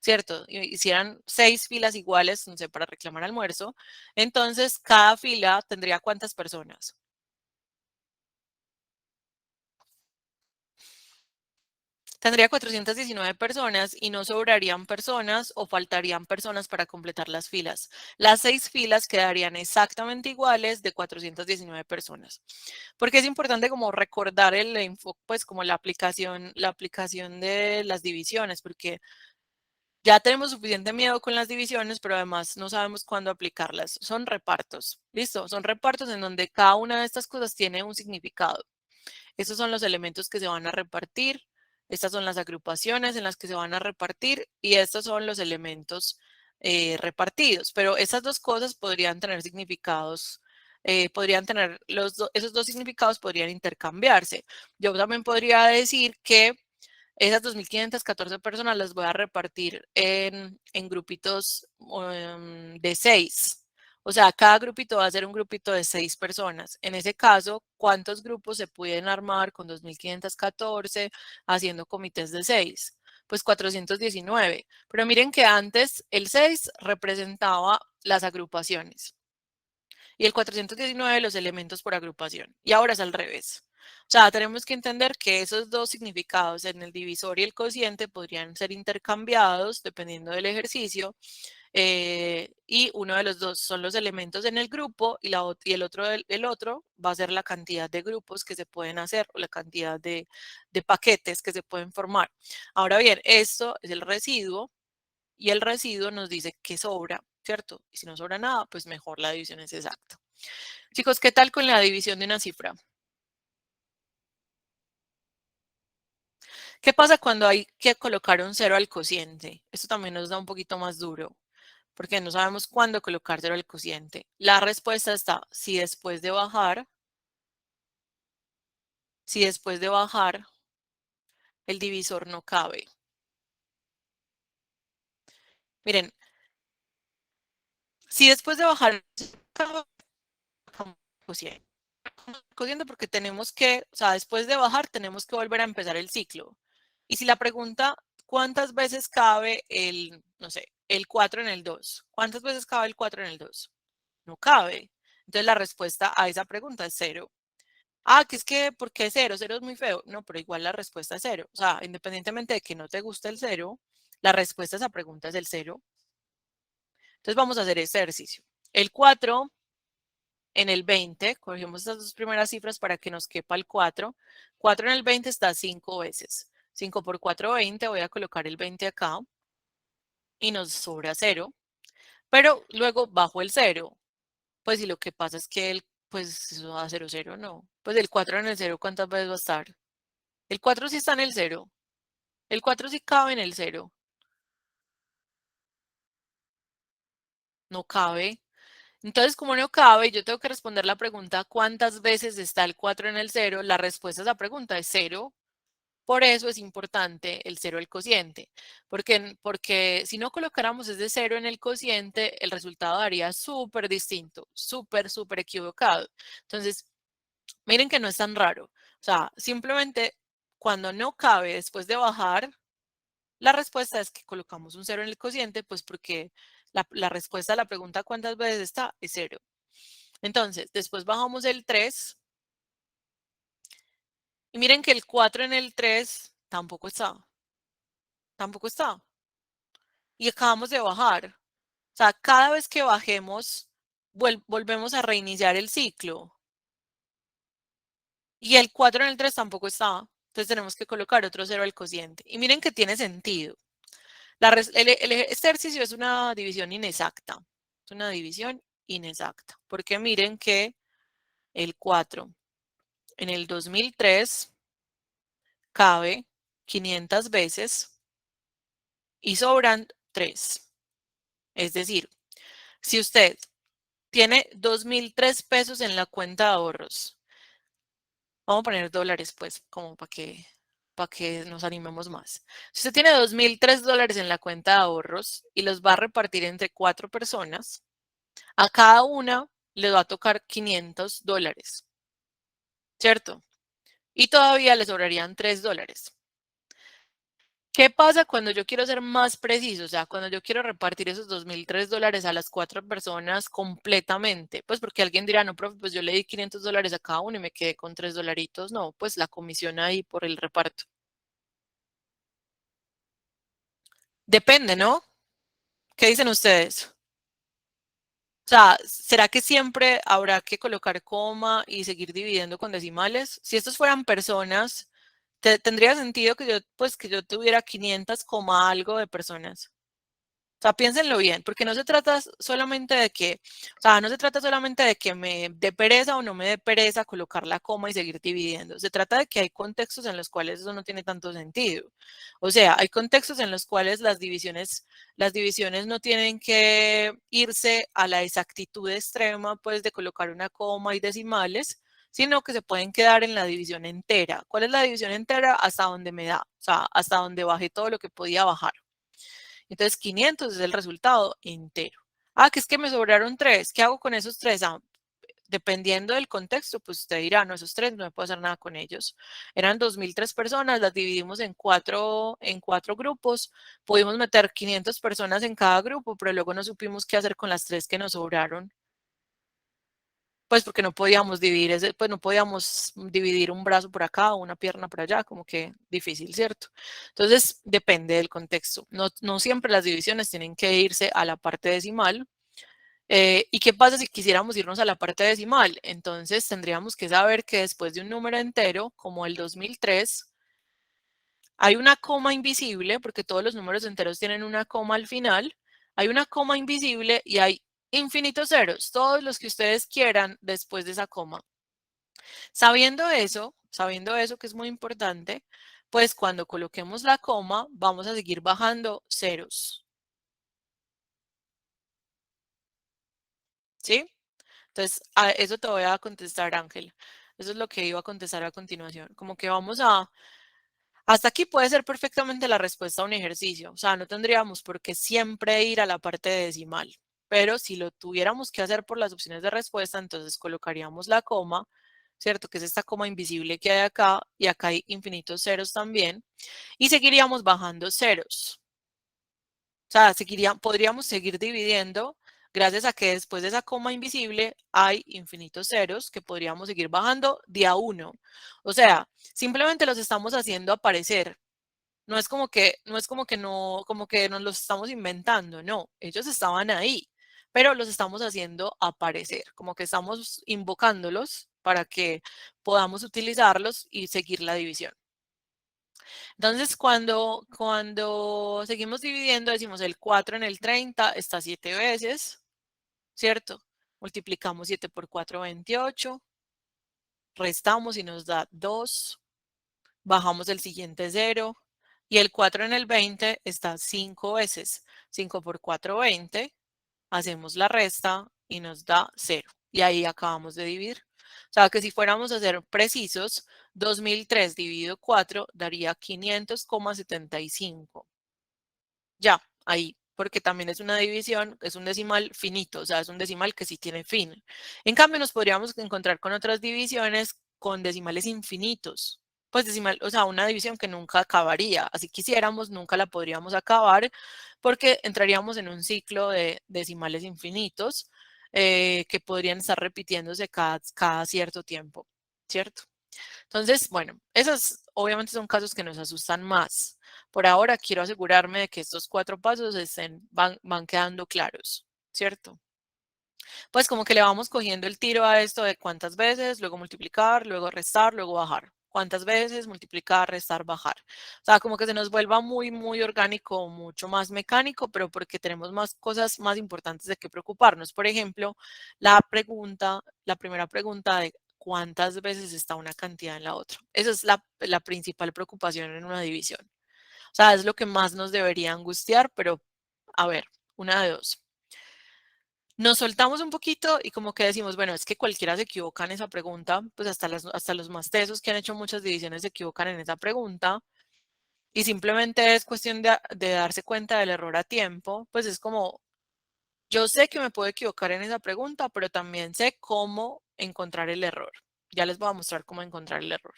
¿cierto? Y hicieran 6 filas iguales, no sé, para reclamar almuerzo, entonces cada fila tendría ¿cuántas personas? Tendría 419 personas y no sobrarían personas o faltarían personas para completar las filas. Las 6 filas quedarían exactamente iguales de 419 personas. Porque es importante como recordar el enfoque, pues como la aplicación de las divisiones, porque ya tenemos suficiente miedo con las divisiones, pero además no sabemos cuándo aplicarlas. Son repartos, ¿listo? Son repartos en donde cada una de estas cosas tiene un significado. Estos son los elementos que se van a repartir, estas son las agrupaciones en las que se van a repartir y estos son los elementos repartidos. Pero esas dos cosas podrían tener significados, podrían tener esos dos significados podrían intercambiarse. Yo también podría decir que esas 2.514 personas las voy a repartir en grupitos de 6. O sea, cada grupito va a ser un grupito de 6 personas. En ese caso, ¿cuántos grupos se pueden armar con 2.514 haciendo comités de 6? Pues 419. Pero miren que antes el 6 representaba las agrupaciones y el 419 los elementos por agrupación. Y ahora es al revés. O sea, tenemos que entender que esos dos significados en el divisor y el cociente podrían ser intercambiados dependiendo del ejercicio. Y uno de los dos son los elementos en el grupo y el otro va a ser la cantidad de grupos que se pueden hacer o la cantidad de paquetes que se pueden formar. Ahora bien, esto es el residuo y el residuo nos dice que sobra, ¿cierto? Y si no sobra nada, pues mejor la división es exacta. Chicos, ¿qué tal con la división de una cifra? ¿Qué pasa cuando hay que colocar un cero al cociente? Esto también nos da un poquito más duro, porque no sabemos cuándo colocar cero al cociente. La respuesta está si después de bajar el divisor no cabe. Miren, si después de bajar cabe, cociente. Cociente porque tenemos que, o sea, después de bajar tenemos que volver a empezar el ciclo. Y si la pregunta, ¿cuántas veces cabe el, no sé, el 4 en el 2? ¿Cuántas veces cabe el 4 en el 2? No cabe. Entonces la respuesta a esa pregunta es cero. Ah, que es que, ¿por qué cero? Cero es muy feo. No, pero igual la respuesta es cero. O sea, independientemente de que no te guste el cero, la respuesta a esa pregunta es el cero. Entonces vamos a hacer este ejercicio. El 4 en el 20, cogemos estas dos primeras cifras para que nos quepa el 4. 4 en el 20 está 5 veces. 5 por 4, 20. Voy a colocar el 20 acá y nos sobra cero. Pero luego bajo el cero. Pues y lo que pasa es que pues eso va a 0, 0, no. Pues el 4 en el cero, ¿cuántas veces va a estar? El 4 sí está en el cero. El 4 sí cabe en el cero. No cabe. Entonces, como no cabe, yo tengo que responder la pregunta, ¿cuántas veces está el 4 en el cero? La respuesta a esa pregunta es cero. Por eso es importante el cero del cociente, porque si no colocáramos ese cero en el cociente, el resultado daría súper distinto, súper equivocado. Entonces, miren que no es tan raro. O sea, simplemente cuando no cabe después de bajar, la respuesta es que colocamos un cero en el cociente, pues porque la respuesta a la pregunta ¿cuántas veces está? Es cero. Entonces, después bajamos el 3 y miren que el 4 en el 3 tampoco está, tampoco está. Y acabamos de bajar. O sea, cada vez que bajemos, volvemos a reiniciar el ciclo. Y el 4 en el 3 tampoco está. Entonces tenemos que colocar otro cero al cociente. Y miren que tiene sentido. Este ejercicio es una división inexacta. Es una división inexacta. Porque miren que el 4 en el 2003 cabe 500 veces y sobran 3. Es decir, si usted tiene 2.003 pesos en la cuenta de ahorros, vamos a poner dólares pues como para que para que nos animemos más. Si usted tiene $2.003 en la cuenta de ahorros y los va a repartir entre 4 personas, a cada una le va a tocar $500, ¿cierto? Y todavía le sobrarían $3. ¿Qué pasa cuando yo quiero ser más preciso? O sea, cuando yo quiero repartir esos $2.003 a las 4 personas completamente, pues porque alguien dirá, no, profe, pues yo le di $500 a cada uno y me quedé con $3. No, pues la comisión ahí por el reparto. Depende, ¿no? ¿Qué dicen ustedes? O sea, ¿será que siempre habrá que colocar coma y seguir dividiendo con decimales? Si estos fueran personas, tendría sentido que yo, pues, que yo tuviera 500, algo de personas. O sea, piénsenlo bien, porque no se trata solamente de que, o sea, no se trata solamente de que me dé pereza o no me dé pereza colocar la coma y seguir dividiendo. Se trata de que hay contextos en los cuales eso no tiene tanto sentido. O sea, hay contextos en los cuales las divisiones no tienen que irse a la exactitud extrema, pues, de colocar una coma y decimales, sino que se pueden quedar en la división entera. ¿Cuál es la división entera? Hasta donde me da, o sea, hasta donde bajé todo lo que podía bajar. Entonces 500 es el resultado entero. Ah, que es que me sobraron 3. ¿Qué hago con esos 3? Ah, dependiendo del contexto, pues usted dirá, no, esos 3 no me puedo hacer nada con ellos. Eran 2.003 personas, las dividimos en cuatro grupos, pudimos meter 500 personas en cada grupo, pero luego no supimos qué hacer con las 3 que nos sobraron. Pues porque no podíamos dividir pues no podíamos dividir un brazo por acá o una pierna por allá, como que difícil, ¿cierto? Entonces, depende del contexto. No siempre las divisiones tienen que irse a la parte decimal. ¿Y qué pasa si quisiéramos irnos a la parte decimal? Entonces, tendríamos que saber que después de un número entero, como el 2003, hay una coma invisible, porque todos los números enteros tienen una coma al final. Hay una coma invisible y hay infinitos ceros, todos los que ustedes quieran después de esa coma. Sabiendo eso que es muy importante, pues cuando coloquemos la coma, vamos a seguir bajando ceros. ¿Sí? Entonces, a eso te voy a contestar, Ángel. Eso es lo que iba a contestar a continuación. Como que hasta aquí puede ser perfectamente la respuesta a un ejercicio. O sea, no tendríamos por qué siempre ir a la parte decimal. Pero si lo tuviéramos que hacer por las opciones de respuesta, entonces colocaríamos la coma, ¿cierto? Que es esta coma invisible que hay acá y acá hay infinitos ceros también. Y seguiríamos bajando ceros. O sea, podríamos seguir dividiendo gracias a que después de esa coma invisible hay infinitos ceros que podríamos seguir bajando de a uno. O sea, simplemente los estamos haciendo aparecer. No es como que nos los estamos inventando, no, ellos estaban ahí, pero los estamos haciendo aparecer, como que estamos invocándolos para que podamos utilizarlos y seguir la división. Entonces, cuando seguimos dividiendo, decimos el 4 en el 30 está 7 veces, ¿cierto? Multiplicamos 7 por 4, 28, restamos y nos da 2, bajamos el siguiente 0 y el 4 en el 20 está 5 veces. 5 por 4, 20, hacemos la resta y nos da 0. Y ahí acabamos de dividir. O sea que si fuéramos a ser precisos, 2003 dividido 4 daría 500,75. Ya, ahí, porque también es una división, es un decimal finito, o sea, es un decimal que sí tiene fin. En cambio, nos podríamos encontrar con otras divisiones con decimales infinitos. Pues decimal, o sea, una división que nunca acabaría. Así quisiéramos, nunca la podríamos acabar porque entraríamos en un ciclo de decimales infinitos que podrían estar repitiéndose cada cierto tiempo, ¿cierto? Entonces, bueno, esos obviamente son casos que nos asustan más. Por ahora quiero asegurarme de que estos 4 pasos van quedando claros, ¿cierto? Pues como que le vamos cogiendo el tiro a esto de cuántas veces, luego multiplicar, luego restar, luego bajar. Cuántas veces, multiplicar, restar, bajar. O sea, como que se nos vuelva muy, muy orgánico, mucho más mecánico, pero porque tenemos más cosas más importantes de qué preocuparnos. Por ejemplo, la primera pregunta de cuántas veces está una cantidad en la otra. Esa es la principal preocupación en una división. O sea, es lo que más nos debería angustiar, pero a ver, una de dos. nos soltamos un poquito y como que decimos, bueno, es que cualquiera se equivoca en esa pregunta, pues hasta los más tesos que han hecho muchas divisiones se equivocan en esa pregunta y simplemente es cuestión de darse cuenta del error a tiempo, pues es como, yo sé que me puedo equivocar en esa pregunta, pero también sé cómo encontrar el error. Ya les voy a mostrar cómo encontrar el error.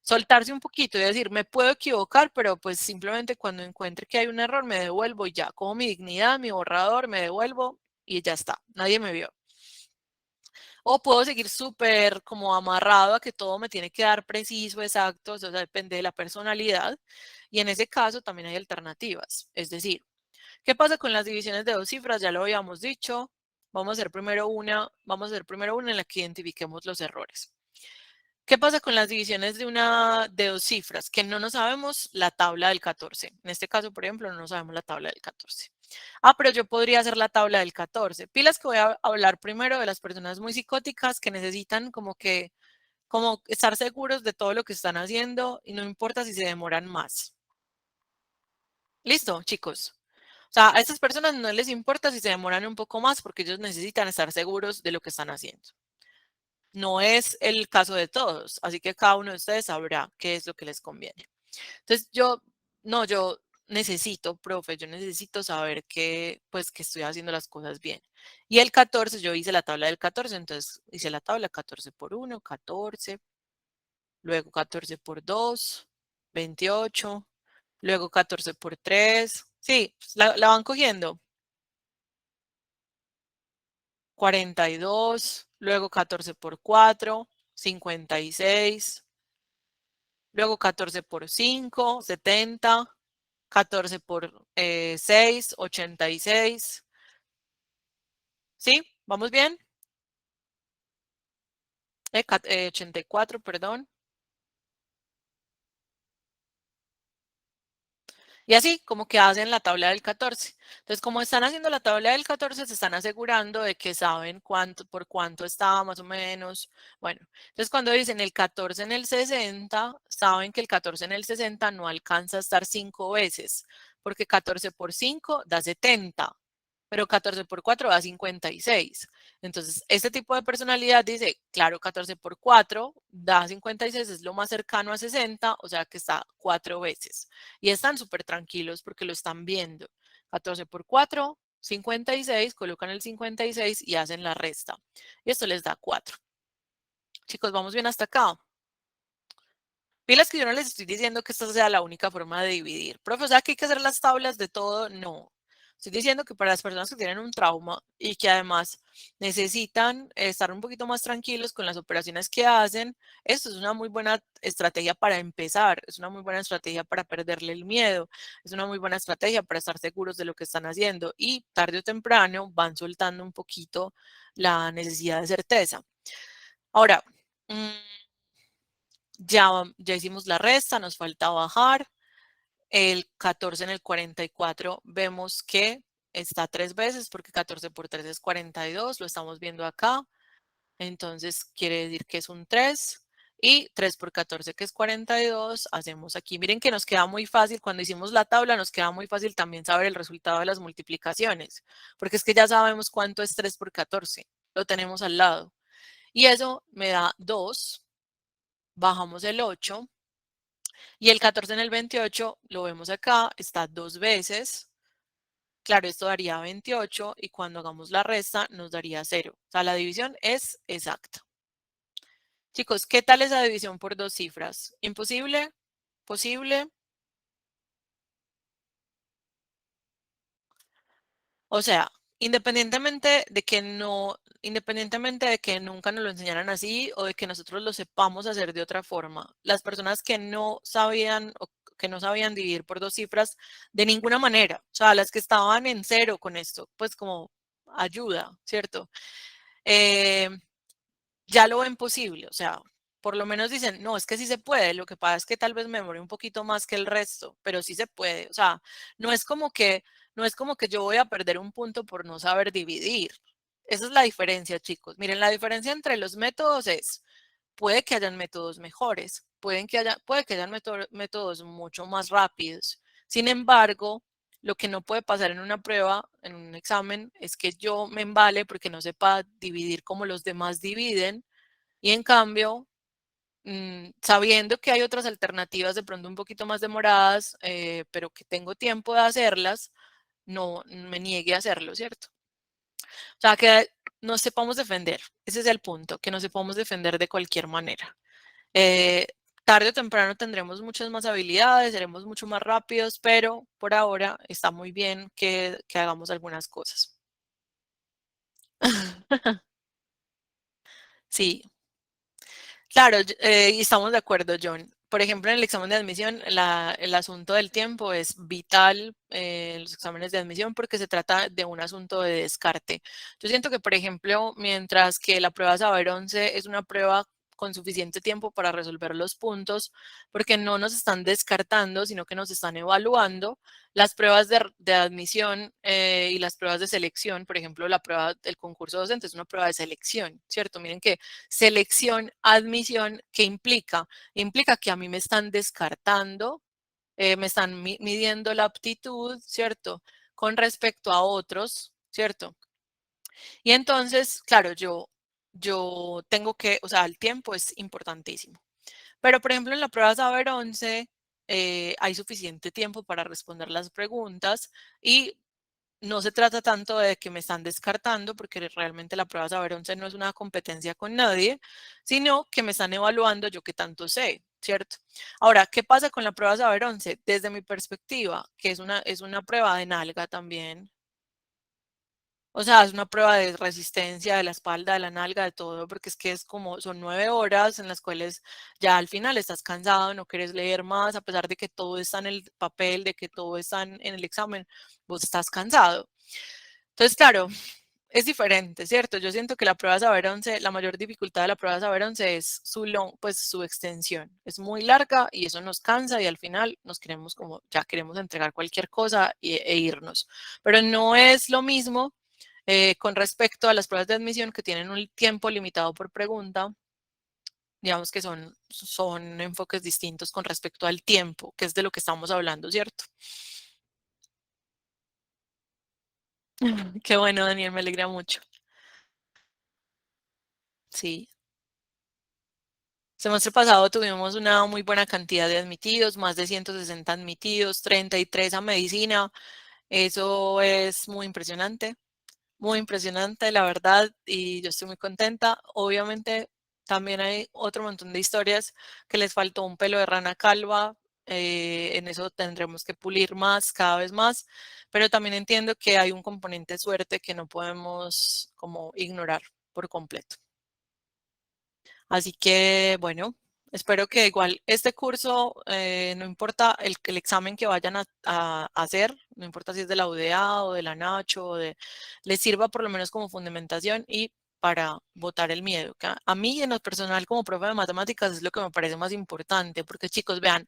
Soltarse un poquito y decir, me puedo equivocar, pero pues simplemente cuando encuentre que hay un error me devuelvo y ya, como mi dignidad, mi borrador, me devuelvo y ya está, nadie me vio. O puedo seguir súper como amarrado a que todo me tiene que dar preciso, exacto, eso depende de la personalidad. Y en ese caso también hay alternativas. Es decir, ¿qué pasa con las divisiones de dos cifras? Ya lo habíamos dicho. Vamos a hacer primero una en la que identifiquemos los errores. ¿Qué pasa con las divisiones de dos cifras? Que no nos sabemos la tabla del 14. En este caso, por ejemplo, no nos sabemos la tabla del 14. Ah, pero yo podría hacer la tabla del 14. Pilas que voy a hablar primero de las personas muy psicóticas que necesitan como estar seguros de todo lo que están haciendo y no importa si se demoran más. Listo, chicos. O sea, a estas personas no les importa si se demoran un poco más porque ellos necesitan estar seguros de lo que están haciendo. No es el caso de todos, así que cada uno de ustedes sabrá qué es lo que les conviene. Entonces, yo necesito, profe, yo necesito saber pues, que estoy haciendo las cosas bien. Y el 14, yo hice la tabla del 14, entonces hice la tabla 14 por 1, 14, luego 14 por 2, 28, luego 14 por 3. Sí, pues, la van cogiendo. 42, luego 14 por 4, 56, luego 14 por 5, 70, 14 por 6, 86. ¿Sí? ¿Vamos bien? 84, perdón. Y así como que hacen la tabla del 14. Entonces, como están haciendo la tabla del 14, se están asegurando de que saben por cuánto está más o menos. Bueno, entonces cuando dicen el 14 en el 60, saben que el 14 en el 60 no alcanza a estar 5 veces, porque 14 por 5 da 70, pero 14 por 4 da 56. Entonces, este tipo de personalidad dice, claro, 14 por 4 da 56, es lo más cercano a 60, o sea que está 4 veces. Y están súper tranquilos porque lo están viendo. 14 por 4, 56, colocan el 56 y hacen la resta. Y esto les da 4. Chicos, ¿vamos bien hasta acá? Pilas que yo no les estoy diciendo que esta sea la única forma de dividir. Profe, o sea que hay que hacer las tablas de todo. No. Estoy diciendo que para las personas que tienen un trauma y que además necesitan estar un poquito más tranquilos con las operaciones que hacen, esto es una muy buena estrategia para empezar, es una muy buena estrategia para perderle el miedo, es una muy buena estrategia para estar seguros de lo que están haciendo y tarde o temprano van soltando un poquito la necesidad de certeza. Ahora, ya hicimos la resta, nos falta bajar. El 14 en el 44 vemos que está 3 veces porque 14 por 3 es 42, lo estamos viendo acá. Entonces quiere decir que es un 3 y 3 por 14 que es 42, hacemos aquí. Miren que nos queda muy fácil, cuando hicimos la tabla nos queda muy fácil también saber el resultado de las multiplicaciones, porque es que ya sabemos cuánto es 3 por 14, lo tenemos al lado. Y eso me da 2, bajamos el 8 y el 14 en el 28 lo vemos acá, está 2 veces. Claro, esto daría 28 y cuando hagamos la resta nos daría 0. O sea, la división es exacta. Chicos, ¿qué tal esa división por dos cifras? ¿Imposible? ¿Posible? O sea, independientemente de que nunca nos lo enseñaran así o de que nosotros lo sepamos hacer de otra forma, las personas que no sabían o que no sabían dividir por dos cifras de ninguna manera, o sea, las que estaban en cero con esto, pues como ayuda, ¿cierto? Eh, ya lo ven posible, o sea, por lo menos dicen, no, es que sí se puede, lo que pasa es que tal vez me demore un poquito más que el resto, pero sí se puede, o sea, no es como que, no es como que yo voy a perder un punto por no saber dividir. Esa es la diferencia, chicos. Miren, la diferencia entre los métodos es, puede que hayan métodos mejores, puede que hayan métodos mucho más rápidos. Sin embargo, lo que no puede pasar en una prueba, en un examen, es que yo me embale porque no sepa dividir como los demás dividen y en cambio, sabiendo que hay otras alternativas de pronto un poquito más demoradas, pero que tengo tiempo de hacerlas, no me niegue a hacerlo, ¿cierto? O sea, que nos sepamos defender. Ese es el punto, que nos sepamos defender de cualquier manera. Eh, tarde o temprano tendremos muchas más habilidades, seremos mucho más rápidos, pero por ahora está muy bien que hagamos algunas cosas. Sí, claro, y estamos de acuerdo, John. Por ejemplo, en el examen de admisión, el asunto del tiempo es vital en los exámenes de admisión porque se trata de un asunto de descarte. Yo siento que, por ejemplo, mientras que la prueba Saber 11 es una prueba con suficiente tiempo para resolver los puntos, porque no nos están descartando, sino que nos están evaluando. Las pruebas de admisión y las pruebas de selección, por ejemplo, la prueba del concurso docente es una prueba de selección, ¿cierto? Miren que selección, admisión, ¿qué implica? Implica que a mí me están descartando, me están midiendo la aptitud, ¿cierto? Con respecto a otros, ¿cierto? Y entonces, claro, yo tengo que, o sea, el tiempo es importantísimo. Pero, por ejemplo, en la prueba Saber 11 hay suficiente tiempo para responder las preguntas y no se trata tanto de que me están descartando, porque realmente la prueba Saber 11 no es una competencia con nadie, sino que me están evaluando yo que tanto sé, ¿cierto? Ahora, ¿qué pasa con la prueba Saber 11? Desde mi perspectiva, que es una prueba de nalga también. O sea, es una prueba de resistencia de la espalda, de la nalga, de todo, porque es que es como, son 9 horas en las cuales ya al final estás cansado, no quieres leer más, a pesar de que todo está en el papel, de que todo está en el examen, vos estás cansado. Entonces, claro, es diferente, ¿cierto? Yo siento que la prueba Saber 11, la mayor dificultad de la prueba Saber 11 es pues, su extensión. Es muy larga y eso nos cansa y al final nos queremos como, ya queremos entregar cualquier cosa e irnos. Pero no es lo mismo con respecto a las pruebas de admisión que tienen un tiempo limitado por pregunta. Digamos que son enfoques distintos con respecto al tiempo, que es de lo que estamos hablando, ¿cierto? Qué bueno, Daniel, me alegra mucho. Sí. Semestre pasado tuvimos una muy buena cantidad de admitidos, más de 160 admitidos, 33 a medicina. Eso es muy impresionante, la verdad, y yo estoy muy contenta. Obviamente, también hay otro montón de historias que les faltó un pelo de rana calva. En eso tendremos que pulir más, cada vez más, pero también entiendo que hay un componente de suerte que no podemos como ignorar por completo. Así que, bueno, espero que igual este curso, no importa el examen que vayan a hacer, no importa si es de la UDA o de la Nacho, les sirva por lo menos como fundamentación y para botar el miedo. Que a mí en lo personal como profe de matemáticas es lo que me parece más importante, porque chicos, vean,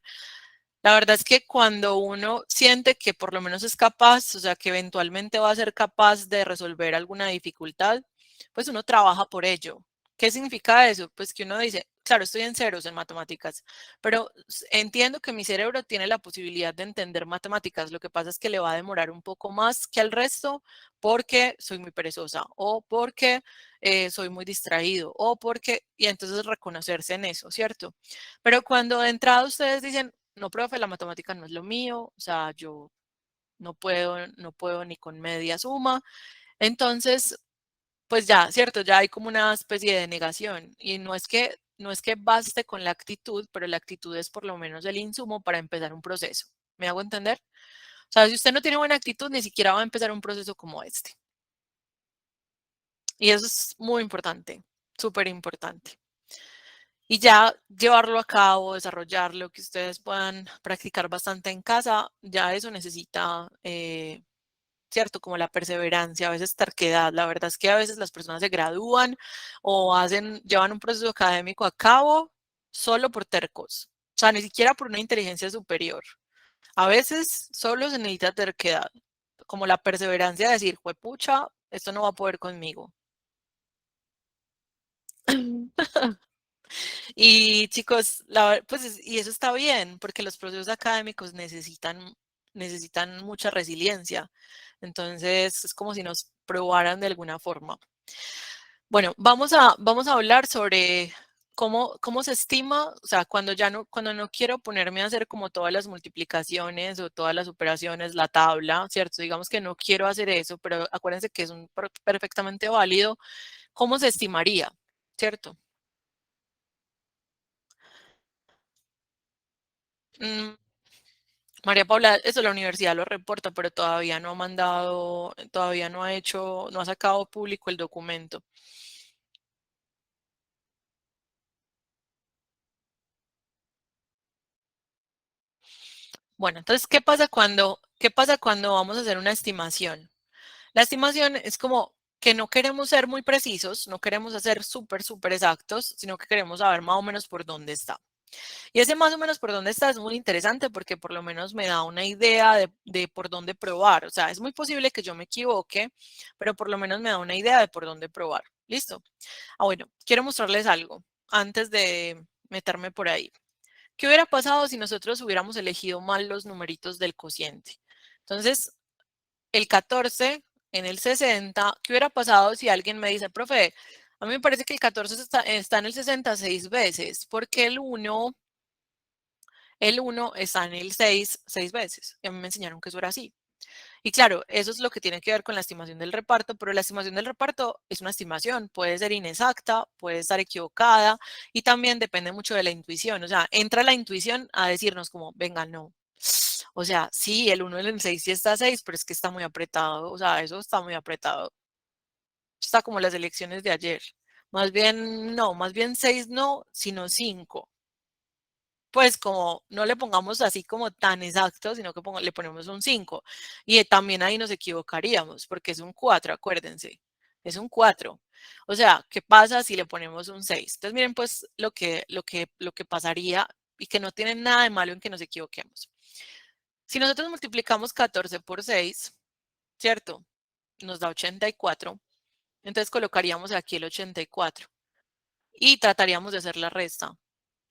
la verdad es que cuando uno siente que por lo menos es capaz, o sea, que eventualmente va a ser capaz de resolver alguna dificultad, pues uno trabaja por ello. ¿Qué significa eso? Pues que uno dice, claro, estoy en ceros en matemáticas, pero entiendo que mi cerebro tiene la posibilidad de entender matemáticas. Lo que pasa es que le va a demorar un poco más que al resto porque soy muy perezosa o porque soy muy distraído o porque, y entonces reconocerse en eso, ¿cierto? Pero cuando de entrada ustedes dicen, no, profe, la matemática no es lo mío, o sea, yo no puedo ni con media suma. Entonces, pues ya, cierto, ya hay como una especie de negación y no es que baste con la actitud, pero la actitud es por lo menos el insumo para empezar un proceso. ¿Me hago entender? O sea, si usted no tiene buena actitud, ni siquiera va a empezar un proceso como este. Y eso es muy importante, súper importante. Y ya llevarlo a cabo, desarrollarlo, que ustedes puedan practicar bastante en casa, ya eso necesita, cierto, como la perseverancia, a veces terquedad. La verdad es que a veces las personas se gradúan o llevan un proceso académico a cabo solo por tercos, o sea, ni siquiera por una inteligencia superior. A veces solo se necesita terquedad, como la perseverancia de decir, pucha, esto no va a poder conmigo. Y chicos, y eso está bien, porque los procesos académicos necesitan necesitan mucha resiliencia. Entonces, es como si nos probaran de alguna forma. Bueno, vamos a hablar sobre cómo se estima, o sea, cuando no quiero ponerme a hacer como todas las multiplicaciones o todas las operaciones, la tabla, ¿cierto? Digamos que no quiero hacer eso, pero acuérdense que es perfectamente válido. ¿Cómo se estimaría? ¿Cierto? Mm, María Paula, eso la universidad lo reporta, pero todavía no ha mandado, todavía no ha hecho, no ha sacado público el documento. Bueno, entonces, qué pasa cuando vamos a hacer una estimación? La estimación es como que no queremos ser muy precisos, no queremos hacer súper exactos, sino que queremos saber más o menos por dónde está. Y ese más o menos por dónde está es muy interesante porque por lo menos me da una idea de por dónde probar. O sea, es muy posible que yo me equivoque, pero por lo menos me da una idea de por dónde probar. ¿Listo? Ah, bueno, quiero mostrarles algo antes de meterme por ahí. ¿Qué hubiera pasado si nosotros hubiéramos elegido mal los numeritos del cociente? Entonces, el 14 en el 60, ¿qué hubiera pasado si alguien me dice, profe, a mí me parece que el 14 está en el 66 veces, porque el uno está en el 6 veces? Y a mí me enseñaron que eso era así. Y claro, eso es lo que tiene que ver con la estimación del reparto, pero la estimación del reparto es una estimación, puede ser inexacta, puede estar equivocada y también depende mucho de la intuición. O sea, entra la intuición a decirnos como, venga, no. O sea, sí, el uno en el 6 sí está 6, pero es que está muy apretado. O sea, eso está muy apretado. Está como las elecciones de ayer. Más bien, no, más bien 6 no, sino 5. Pues como no le pongamos así como tan exacto, sino que le ponemos un 5. Y también ahí nos equivocaríamos, porque es un 4, acuérdense. Es un 4. O sea, ¿qué pasa si le ponemos un 6? Entonces miren pues lo que pasaría y que no tiene nada de malo en que nos equivoquemos. Si nosotros multiplicamos 14 por 6, ¿cierto? Nos da 84. Entonces colocaríamos aquí el 84 y trataríamos de hacer la resta.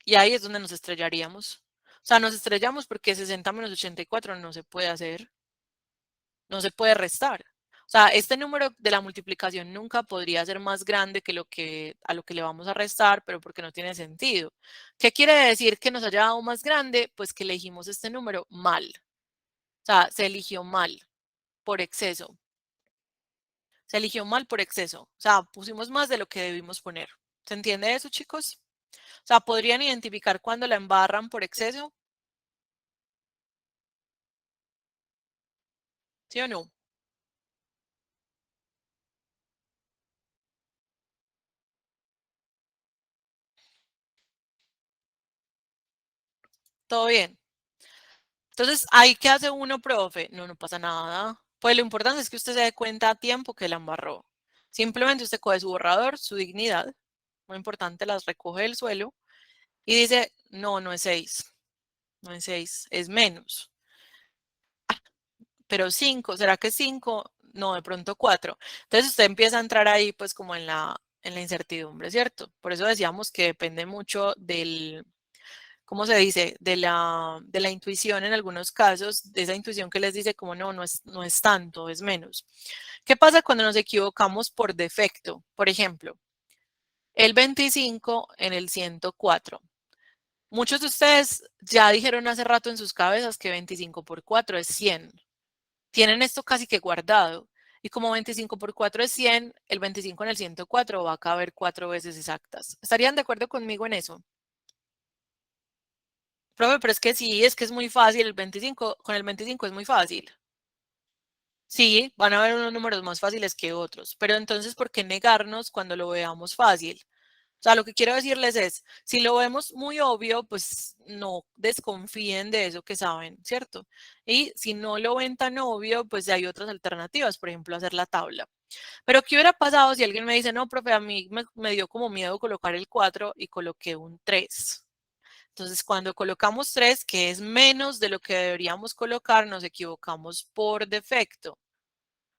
Y ahí es donde nos estrellaríamos. O sea, nos estrellamos porque 60 menos 84 no se puede hacer, no se puede restar. O sea, este número de la multiplicación nunca podría ser más grande que a lo que le vamos a restar, pero porque no tiene sentido. ¿Qué quiere decir que nos haya dado más grande? Pues que elegimos este número mal. O sea, se eligió mal por exceso. Se eligió mal por exceso. O sea, pusimos más de lo que debimos poner. ¿Se entiende eso, chicos? O sea, podrían identificar cuando la embarran por exceso, ¿sí o no? Todo bien. Entonces, ¿ahí qué hace uno, profe? No, no pasa nada. Pues lo importante es que usted se dé cuenta a tiempo que la embarró. Simplemente usted coge su borrador, su dignidad, muy importante, las recoge del suelo y dice, no, no es 6, no es 6, es menos. Pero 5, ¿será que 5? No, de pronto 4. Entonces usted empieza a entrar ahí pues como en la incertidumbre, ¿cierto? Por eso decíamos que depende mucho del, ¿cómo se dice? De la intuición en algunos casos, de esa intuición que les dice como no, no es tanto, es menos. ¿Qué pasa cuando nos equivocamos por defecto? Por ejemplo, el 25 en el 104. Muchos de ustedes ya dijeron hace rato en sus cabezas que 25 por 4 es 100. Tienen esto casi que guardado. Y como 25 por 4 es 100, el 25 en el 104 va a caber 4 veces exactas. ¿Estarían de acuerdo conmigo en eso? Profe, pero es que sí, es que es muy fácil. El 25, con el 25 es muy fácil. Sí, van a haber unos números más fáciles que otros. Pero entonces, ¿por qué negarnos cuando lo veamos fácil? O sea, lo que quiero decirles es, si lo vemos muy obvio, pues no desconfíen de eso que saben, ¿cierto? Y si no lo ven tan obvio, pues hay otras alternativas, por ejemplo, hacer la tabla. Pero ¿qué hubiera pasado si alguien me dice, no, profe, a mí me dio como miedo colocar el 4 y coloqué un 3? Entonces, cuando colocamos 3, que es menos de lo que deberíamos colocar, nos equivocamos por defecto.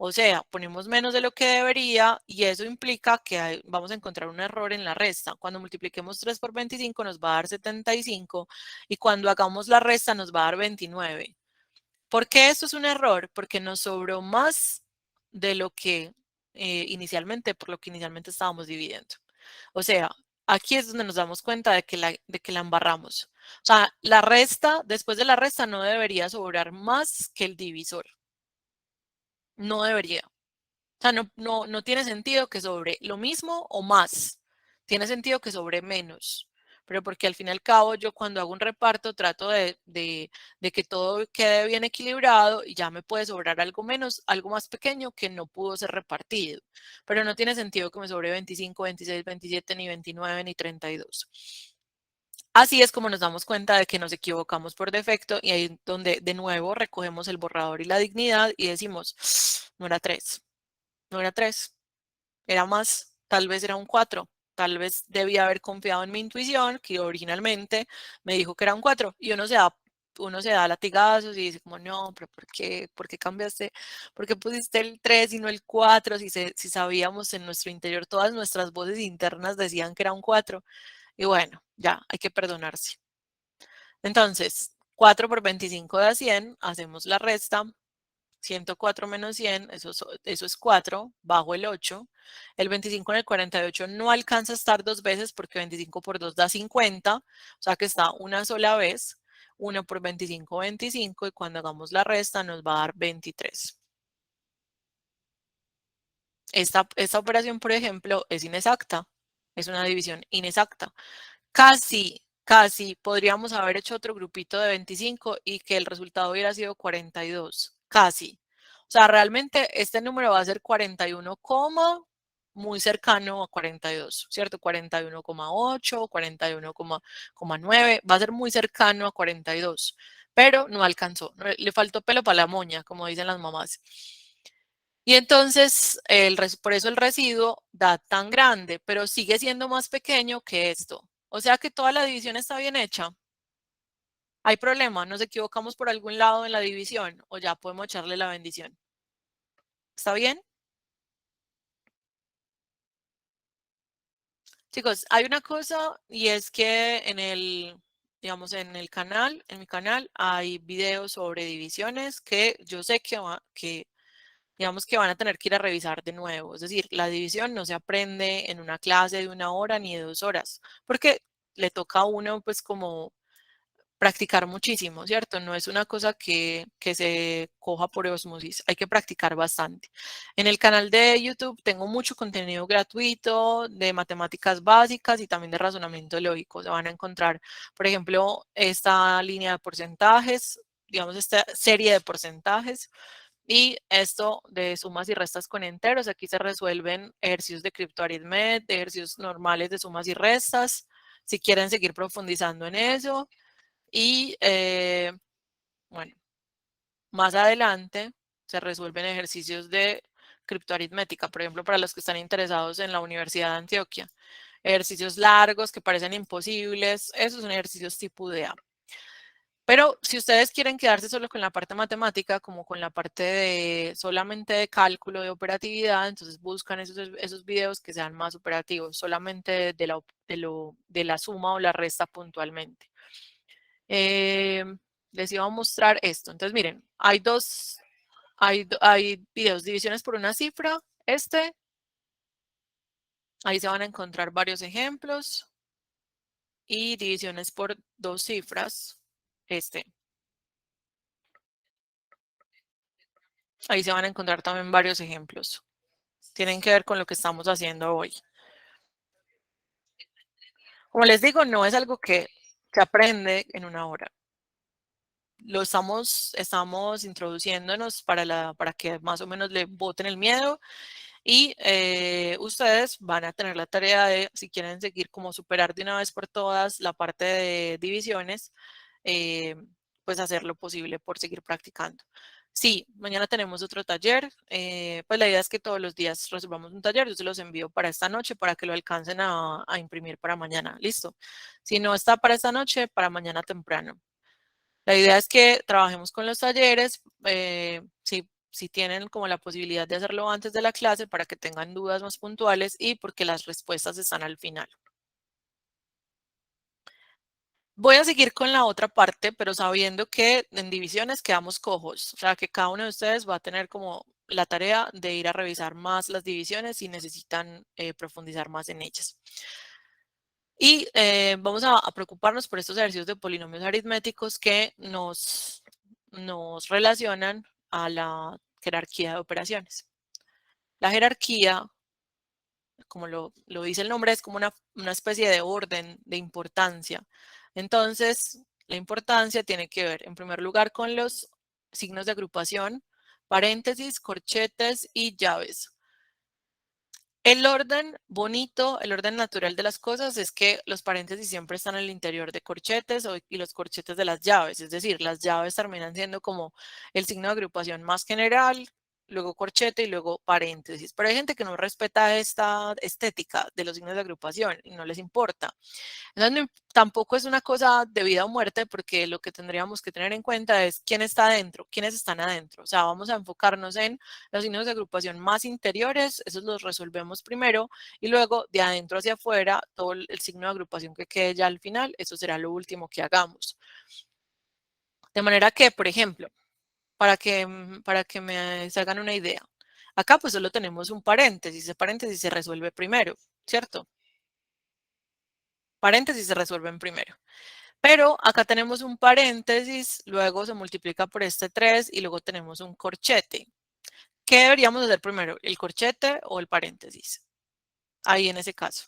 O sea, ponemos menos de lo que debería y eso implica que vamos a encontrar un error en la resta. Cuando multipliquemos 3 por 25 nos va a dar 75 y cuando hagamos la resta nos va a dar 29. ¿Por qué esto es un error? Porque nos sobró más de lo que inicialmente, por lo que inicialmente estábamos dividiendo. O sea, aquí es donde nos damos cuenta de que la embarramos. O sea, la resta, después de la resta, no debería sobrar más que el divisor. No debería. O sea, no tiene sentido que sobre lo mismo o más. Tiene sentido que sobre menos. Pero porque al fin y al cabo yo cuando hago un reparto trato de que todo quede bien equilibrado y ya me puede sobrar algo menos, algo más pequeño que no pudo ser repartido. Pero no tiene sentido que me sobre 25, 26, 27, ni 29, ni 32. Así es como nos damos cuenta de que nos equivocamos por defecto y ahí es donde de nuevo recogemos el borrador y la dignidad y decimos, no era 3, no era 3, era más, tal vez era un 4, tal vez debía haber confiado en mi intuición, que originalmente me dijo que era un 4, y uno se da latigazos y dice como, no, pero ¿por qué cambiaste? ¿Por qué pusiste el 3 y no el 4? Si sabíamos en nuestro interior, todas nuestras voces internas decían que era un 4, y bueno, ya, hay que perdonarse. Entonces, 4 por 25 da 100, hacemos la resta, 104 menos 100, eso es 4, bajo el 8. El 25 en el 48 no alcanza a estar dos veces porque 25 por 2 da 50, o sea que está una sola vez. 1 por 25, 25, y cuando hagamos la resta nos va a dar 23. Esta operación, por ejemplo, es inexacta, es una división inexacta. Casi podríamos haber hecho otro grupito de 25 y que el resultado hubiera sido 42. Casi. O sea, realmente este número va a ser 41, muy cercano a 42, ¿cierto? 41,8, 41,9, va a ser muy cercano a 42, pero no alcanzó, le faltó pelo para la moña, como dicen las mamás. Y entonces, por eso el residuo da tan grande, pero sigue siendo más pequeño que esto. O sea que toda la división está bien hecha. Hay problema, nos equivocamos por algún lado en la división o ya podemos echarle la bendición. ¿Está bien? Chicos, hay una cosa y es que digamos, en mi canal hay videos sobre divisiones que yo sé que digamos que van a tener que ir a revisar de nuevo. Es decir, la división no se aprende en una clase de 1 hora ni de 2 horas, porque le toca a uno pues como practicar muchísimo, ¿cierto? No es una cosa que se coja por osmosis, hay que practicar bastante. En el canal de YouTube tengo mucho contenido gratuito de matemáticas básicas y también de razonamiento lógico. Se van a encontrar, por ejemplo, esta línea de porcentajes, digamos, esta serie de porcentajes y esto de sumas y restas con enteros. Aquí se resuelven ejercicios de criptoaritmética, ejercicios normales de sumas y restas, si quieren seguir profundizando en eso. Y bueno, más adelante se resuelven ejercicios de criptoaritmética, por ejemplo, para los que están interesados en la Universidad de Antioquia. Ejercicios largos que parecen imposibles, esos son ejercicios tipo UDA. Pero si ustedes quieren quedarse solo con la parte matemática, como con la parte de solamente de cálculo, de operatividad, entonces buscan esos videos que sean más operativos, solamente de la suma o la resta puntualmente. Eh, Les iba a mostrar esto. Entonces, miren, hay videos, divisiones por una cifra, ahí se van a encontrar varios ejemplos, y divisiones por dos cifras, este. Ahí se van a encontrar también varios ejemplos. Tienen que ver con lo que estamos haciendo hoy. Como les digo, no es algo que se aprende en 1 hora. Lo estamos introduciéndonos para que más o menos le boten el miedo y ustedes van a tener la tarea de, si quieren seguir como superar de una vez por todas la parte de divisiones, eh, pues hacer lo posible por seguir practicando. Sí, mañana tenemos otro taller, pues la idea es que todos los días resolvamos un taller, yo se los envío para esta noche para que lo alcancen a imprimir para mañana, listo. Si no está para esta noche, para mañana temprano. La idea es que trabajemos con los talleres, si tienen como la posibilidad de hacerlo antes de la clase para que tengan dudas más puntuales y porque las respuestas están al final. Voy a seguir con la otra parte, pero sabiendo que en divisiones quedamos cojos. O sea, que cada uno de ustedes va a tener como la tarea de ir a revisar más las divisiones si necesitan profundizar más en ellas. Y vamos a preocuparnos por estos ejercicios de polinomios aritméticos que nos relacionan a la jerarquía de operaciones. La jerarquía, como lo dice el nombre, es como una especie de orden de importancia. Entonces, la importancia tiene que ver, en primer lugar, con los signos de agrupación, paréntesis, corchetes y llaves. El orden bonito, el orden natural de las cosas es que los paréntesis siempre están en el interior de corchetes y los corchetes de las llaves, es decir, las llaves terminan siendo como el signo de agrupación más general, luego corchete y luego paréntesis. Pero hay gente que no respeta esta estética de los signos de agrupación y no les importa. Entonces, tampoco es una cosa de vida o muerte, porque lo que tendríamos que tener en cuenta es quién está adentro, quiénes están adentro. O sea, vamos a enfocarnos en los signos de agrupación más interiores, esos los resolvemos primero, y luego de adentro hacia afuera, todo el signo de agrupación que quede ya al final, eso será lo último que hagamos. De manera que, por ejemplo, para que me se hagan una idea, acá pues solo tenemos un paréntesis, ese paréntesis se resuelve primero, ¿cierto? Paréntesis se resuelven primero. Pero acá tenemos un paréntesis, luego se multiplica por este 3 y luego tenemos un corchete. ¿Qué deberíamos hacer primero, el corchete o el paréntesis? Ahí en ese caso.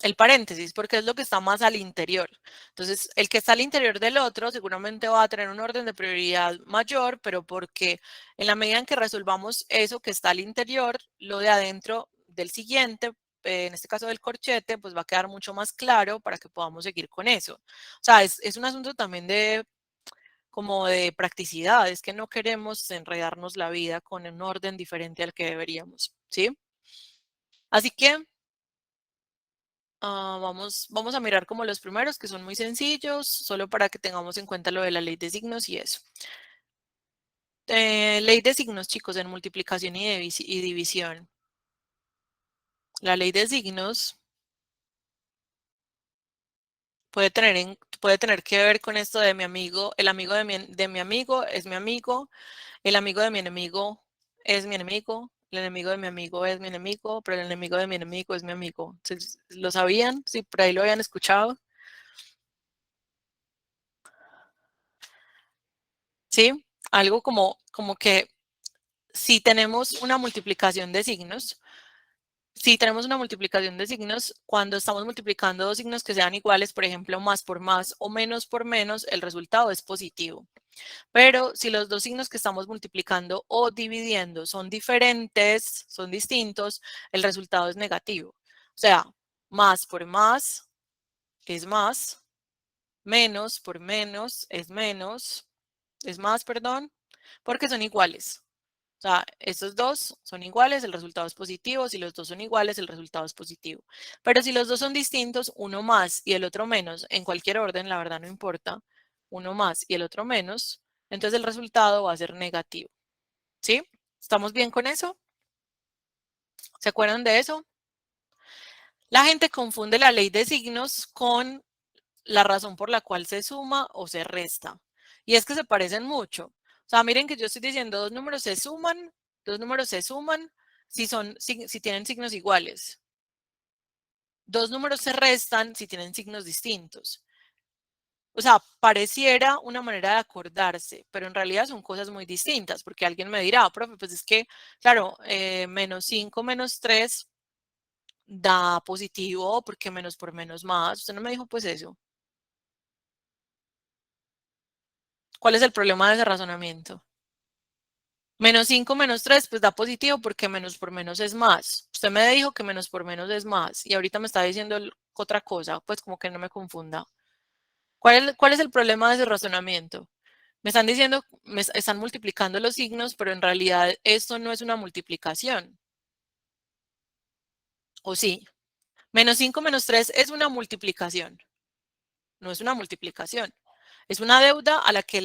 El paréntesis, porque es lo que está más al interior. Entonces, el que está al interior del otro seguramente va a tener un orden de prioridad mayor, pero porque en la medida en que resolvamos eso que está al interior, lo de adentro del siguiente, en este caso del corchete, pues va a quedar mucho más claro para que podamos seguir con eso. O sea, es un asunto también de como de practicidad, es que no queremos enredarnos la vida con un orden diferente al que deberíamos, ¿sí? Así que vamos a mirar como los primeros, que son muy sencillos, solo para que tengamos en cuenta lo de la ley de signos y eso. Ley de signos, chicos, en multiplicación y división. La ley de signos puede tener que ver con esto de mi amigo, el amigo de mi amigo es mi amigo, el amigo de mi enemigo es mi enemigo, el enemigo de mi amigo es mi enemigo, pero el enemigo de mi enemigo es mi amigo. ¿Lo sabían? Sí, por ahí lo habían escuchado. ¿Sí? Algo como que si tenemos una multiplicación de signos, si tenemos una multiplicación de signos, cuando estamos multiplicando dos signos que sean iguales, por ejemplo, más por más o menos por menos, el resultado es positivo. Pero si los dos signos que estamos multiplicando o dividiendo son diferentes, son distintos, el resultado es negativo. O sea, más por más es más, menos por menos es más, perdón, porque son iguales. O sea, estos dos son iguales, el resultado es positivo. Si los dos son iguales, el resultado es positivo. Pero si los dos son distintos, uno más y el otro menos, en cualquier orden, la verdad no importa, uno más y el otro menos, entonces el resultado va a ser negativo. ¿Sí? ¿Estamos bien con eso? ¿Se acuerdan de eso? La gente confunde la ley de signos con la razón por la cual se suma o se resta. Y es que se parecen mucho. O sea, miren que yo estoy diciendo dos números se suman si tienen signos iguales. Dos números se restan si tienen signos distintos. O sea, pareciera una manera de acordarse, pero en realidad son cosas muy distintas, porque alguien me dirá, profe, pues es que, claro, menos 5 menos 3 da positivo, porque menos por menos más. Usted no me dijo pues eso. ¿Cuál es el problema de ese razonamiento? Menos 5 menos 3 pues da positivo porque menos por menos es más. Usted me dijo que menos por menos es más y ahorita me está diciendo otra cosa, pues como que no me confunda. Cuál es el problema de ese razonamiento? Me están diciendo, me están multiplicando los signos, pero en realidad esto no es una multiplicación. ¿O sí? Menos 5 menos 3 es una multiplicación, no es una multiplicación. Es una deuda a la que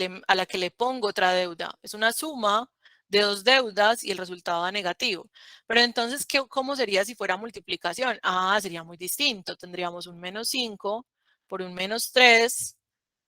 le pongo otra deuda. Es una suma de dos deudas y el resultado da negativo. Pero entonces, ¿cómo sería si fuera multiplicación? Ah, sería muy distinto. Tendríamos un menos 5 por un menos 3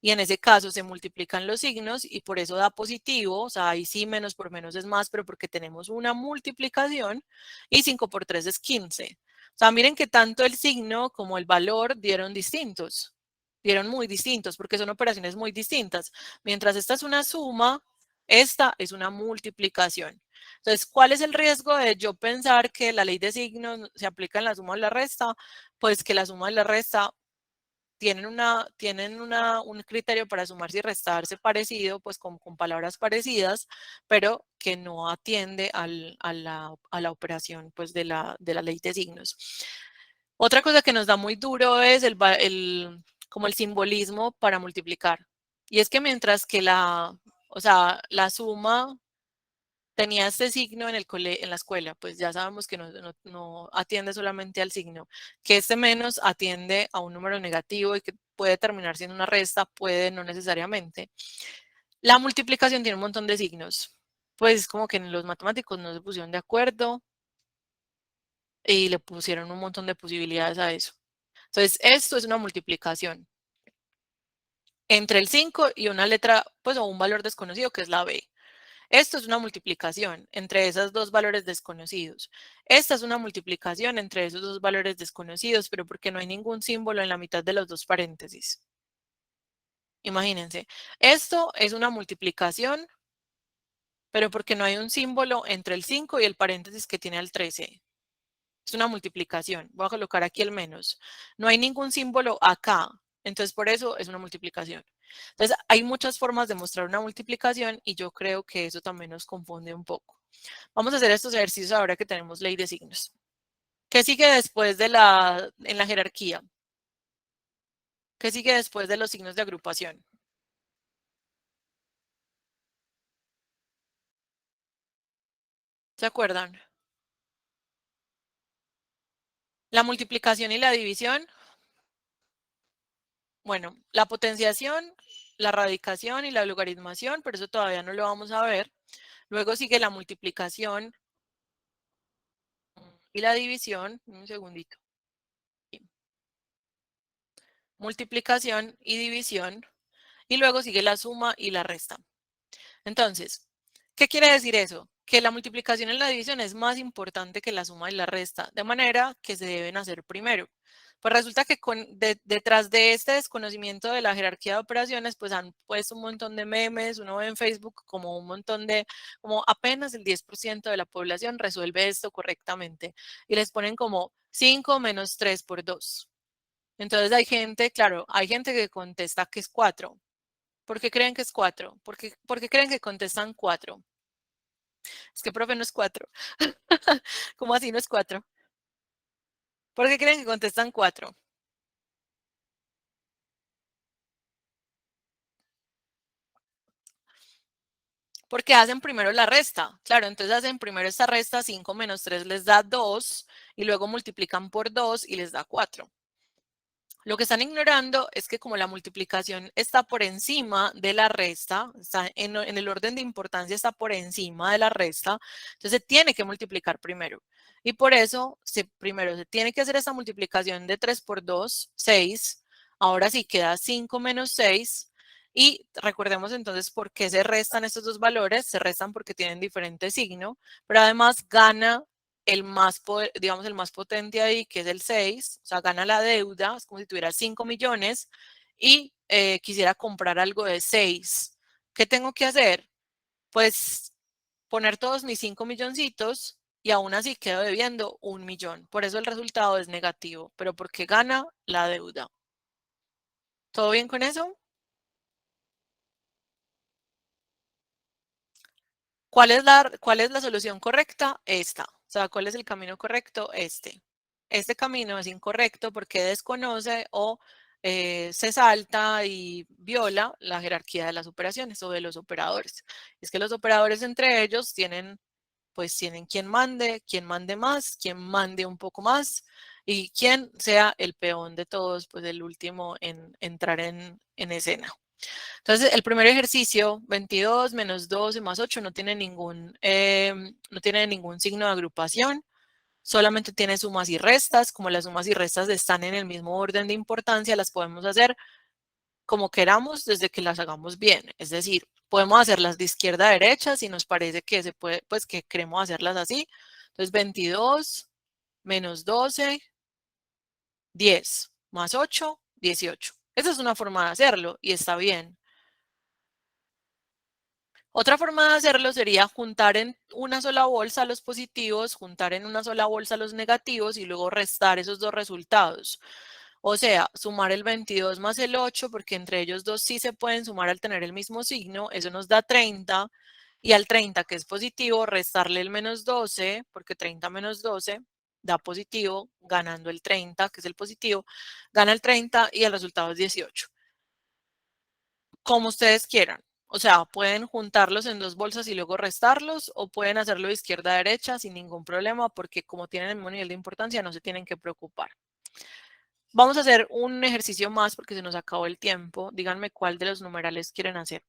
y en ese caso se multiplican los signos y por eso da positivo. O sea, ahí sí menos por menos es más, pero porque tenemos una multiplicación y 5 por 3 es 15. O sea, miren que tanto el signo como el valor dieron distintos. Dieron muy distintos porque son operaciones muy distintas. Mientras esta es una suma, esta es una multiplicación. Entonces, ¿cuál es el riesgo de yo pensar que la ley de signos se aplica en la suma o la resta? Pues que la suma y la resta tienen un criterio para sumarse y restarse parecido, pues con palabras parecidas, pero que no atiende a la operación pues de la ley de signos. Otra cosa que nos da muy duro es como el simbolismo para multiplicar. Y es que mientras que o sea, la suma tenía este signo en la escuela, pues ya sabemos que no atiende solamente al signo, que este menos atiende a un número negativo y que puede terminar siendo una resta, puede no necesariamente. La multiplicación tiene un montón de signos, pues como que los matemáticos no se pusieron de acuerdo y le pusieron un montón de posibilidades a eso. Entonces, esto es una multiplicación entre el 5 y una letra, pues o un valor desconocido que es la B. Esto es una multiplicación entre esos dos valores desconocidos. Esta es una multiplicación entre esos dos valores desconocidos, pero porque no hay ningún símbolo en la mitad de los dos paréntesis. Imagínense, esto es una multiplicación, pero porque no hay un símbolo entre el 5 y el paréntesis que tiene al 13. Es una multiplicación. Voy a colocar aquí el menos. No hay ningún símbolo acá. Entonces, por eso es una multiplicación. Entonces, hay muchas formas de mostrar una multiplicación y yo creo que eso también nos confunde un poco. Vamos a hacer estos ejercicios ahora que tenemos ley de signos. ¿Qué sigue después en la jerarquía? ¿Qué sigue después de los signos de agrupación? ¿Se acuerdan? La multiplicación y la división. Bueno, la potenciación, la radicación y la logaritmación, pero eso todavía no lo vamos a ver. Luego sigue la multiplicación y la división. Un segundito. Multiplicación y división. Y luego sigue la suma y la resta. Entonces, ¿qué quiere decir eso? Que la multiplicación y la división es más importante que la suma y la resta, de manera que se deben hacer primero. Pues resulta que detrás de este desconocimiento de la jerarquía de operaciones, pues han puesto un montón de memes, uno ve en Facebook como un montón como apenas el 10% de la población resuelve esto correctamente. Y les ponen como 5 menos 3 por 2. Entonces hay gente, claro, hay gente que contesta que es 4. ¿Por qué creen que es 4? ¿Por qué creen que contestan 4? Es que, profe, no es 4. ¿Cómo así no es 4? ¿Por qué creen que contestan 4? Porque hacen primero la resta. Claro, entonces hacen primero esta resta, 5 menos 3 les da 2 y luego multiplican por 2 y les da 4. Lo que están ignorando es que como la multiplicación está por encima de la resta, está en el orden de importancia está por encima de la resta, entonces se tiene que multiplicar primero. Y por eso primero se tiene que hacer esta multiplicación de 3 por 2, 6. Ahora sí queda 5 menos 6. Y recordemos entonces por qué se restan estos dos valores. Se restan porque tienen diferente signo, pero además gana digamos, el más potente ahí, que es el 6, o sea, gana la deuda, es como si tuviera 5 millones y quisiera comprar algo de 6. ¿Qué tengo que hacer? Pues poner todos mis 5 milloncitos y aún así quedo debiendo 1 millón. Por eso el resultado es negativo, pero porque gana la deuda. ¿Todo bien con eso? ¿Cuál es la solución correcta? Esta. O sea, ¿cuál es el camino correcto? Este. Este camino es incorrecto porque desconoce o se salta y viola la jerarquía de las operaciones o de los operadores. Es que los operadores entre ellos tienen quien mande más, quien mande un poco más y quien sea el peón de todos, pues el último en entrar en escena. Entonces, el primer ejercicio, 22 menos 12 más 8, no tiene ningún signo de agrupación, solamente tiene sumas y restas. Como las sumas y restas están en el mismo orden de importancia, las podemos hacer como queramos desde que las hagamos bien. Es decir, podemos hacerlas de izquierda a derecha si nos parece que se puede, pues que queremos hacerlas así. Entonces, 22 menos 12, 10 más 8, 18. Esa es una forma de hacerlo y está bien. Otra forma de hacerlo sería juntar en una sola bolsa los positivos, juntar en una sola bolsa los negativos y luego restar esos dos resultados. O sea, sumar el 22 más el 8, porque entre ellos dos sí se pueden sumar al tener el mismo signo, eso nos da 30, y al 30, que es positivo, restarle el menos 12, porque 30 menos 12 da positivo, ganando el 30, que es el positivo, gana el 30 y el resultado es 18. Como ustedes quieran. O sea, pueden juntarlos en dos bolsas y luego restarlos, o pueden hacerlo de izquierda a derecha sin ningún problema, porque como tienen el mismo nivel de importancia, no se tienen que preocupar. Vamos a hacer un ejercicio más porque se nos acabó el tiempo. Díganme cuál de los numerales quieren hacer.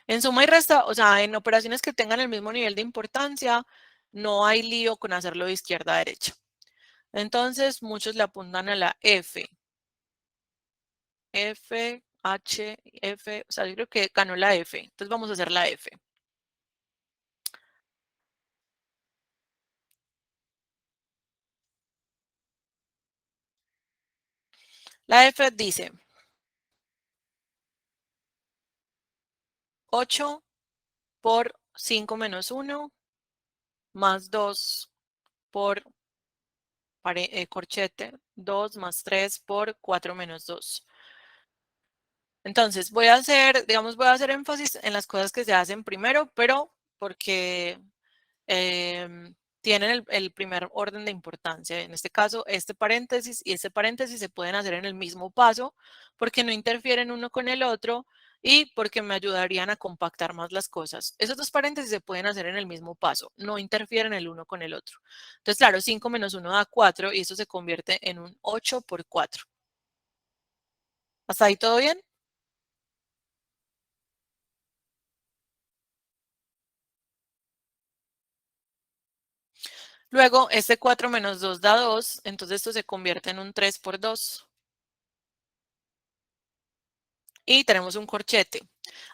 En suma y resta, o sea, en operaciones que tengan el mismo nivel de importancia, no hay lío con hacerlo de izquierda a derecha. Entonces, muchos le apuntan a la F. F, H, F, o sea, yo creo que ganó la F. Entonces vamos a hacer la F. La F dice 8 por 5 menos 1 más 2 por corchete, 2 más 3 por 4 menos 2. Entonces, voy a hacer, digamos, voy a hacer énfasis en las cosas que se hacen primero, pero porque tienen el primer orden de importancia. En este caso, este paréntesis y este paréntesis se pueden hacer en el mismo paso porque no interfieren uno con el otro y porque me ayudarían a compactar más las cosas. Esos dos paréntesis se pueden hacer en el mismo paso, no interfieren el uno con el otro. Entonces, claro, 5 menos 1 da 4 y eso se convierte en un 8 por 4. ¿Hasta ahí todo bien? Luego, este 4 menos 2 da 2, entonces esto se convierte en un 3 por 2. Y tenemos un corchete.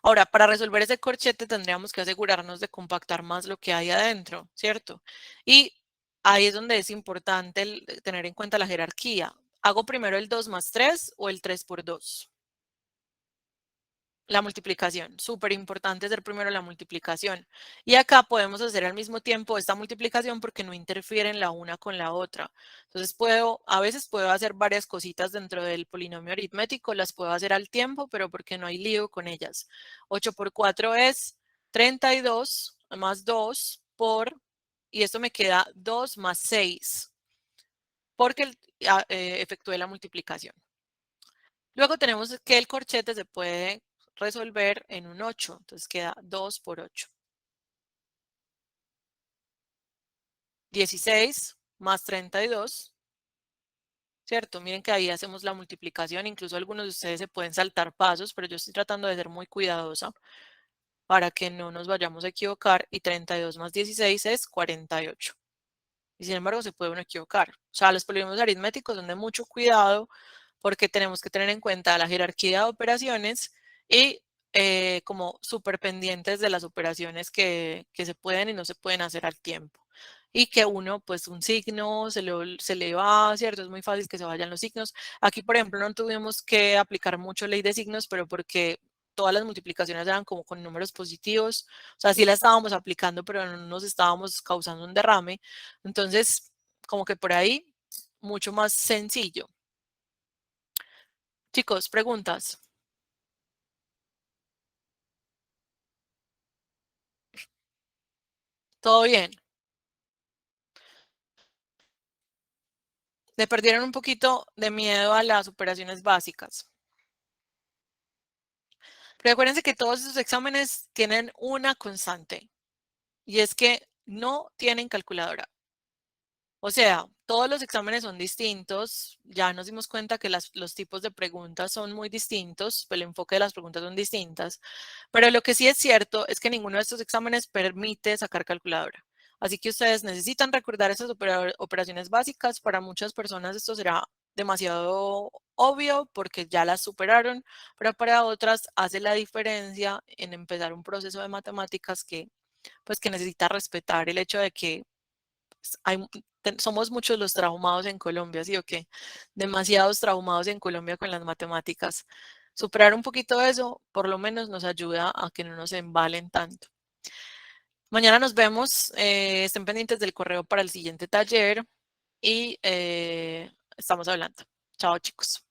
Ahora, para resolver ese corchete tendríamos que asegurarnos de compactar más lo que hay adentro, ¿cierto? Y ahí es donde es importante tener en cuenta la jerarquía. ¿Hago primero el 2 más 3 o el 3 por 2? La multiplicación, súper importante hacer primero la multiplicación. Y acá podemos hacer al mismo tiempo esta multiplicación porque no interfieren la una con la otra. Entonces a veces puedo hacer varias cositas dentro del polinomio aritmético, las puedo hacer al tiempo, pero porque no hay lío con ellas. 8 por 4 es 32 más 2 por, y esto me queda 2 más 6, porque efectué la multiplicación. Luego tenemos que el corchete se puede resolver en un 8, entonces queda 2 por 8. 16 más 32, ¿cierto? Miren que ahí hacemos la multiplicación, incluso algunos de ustedes se pueden saltar pasos, pero yo estoy tratando de ser muy cuidadosa para que no nos vayamos a equivocar, y 32 más 16 es 48. Y sin embargo se puede uno equivocar. O sea, los polinomios aritméticos son de mucho cuidado porque tenemos que tener en cuenta la jerarquía de operaciones y como súper pendientes de las operaciones que se pueden y no se pueden hacer al tiempo. Y que uno, pues un signo se le va, ¿cierto? Es muy fácil que se vayan los signos. Aquí, por ejemplo, no tuvimos que aplicar mucho ley de signos, pero porque todas las multiplicaciones eran como con números positivos. O sea, sí la estábamos aplicando, pero no nos estábamos causando un derrame. Entonces, como que por ahí, mucho más sencillo. Chicos, preguntas. ¿Todo bien? Le perdieron un poquito de miedo a las operaciones básicas. Pero acuérdense que todos esos exámenes tienen una constante y es que no tienen calculadora. O sea, todos los exámenes son distintos, ya nos dimos cuenta que los tipos de preguntas son muy distintos, el enfoque de las preguntas son distintas, pero lo que sí es cierto es que ninguno de estos exámenes permite sacar calculadora. Así que ustedes necesitan recordar esas operaciones básicas. Para muchas personas esto será demasiado obvio porque ya las superaron, pero para otras hace la diferencia en empezar un proceso de matemáticas que, pues, que necesita respetar el hecho de que pues, somos muchos los traumados en Colombia, ¿sí o qué? Demasiados traumados en Colombia con las matemáticas. Superar un poquito eso, por lo menos nos ayuda a que no nos embalen tanto. Mañana nos vemos, estén pendientes del correo para el siguiente taller y estamos hablando. Chao, chicos.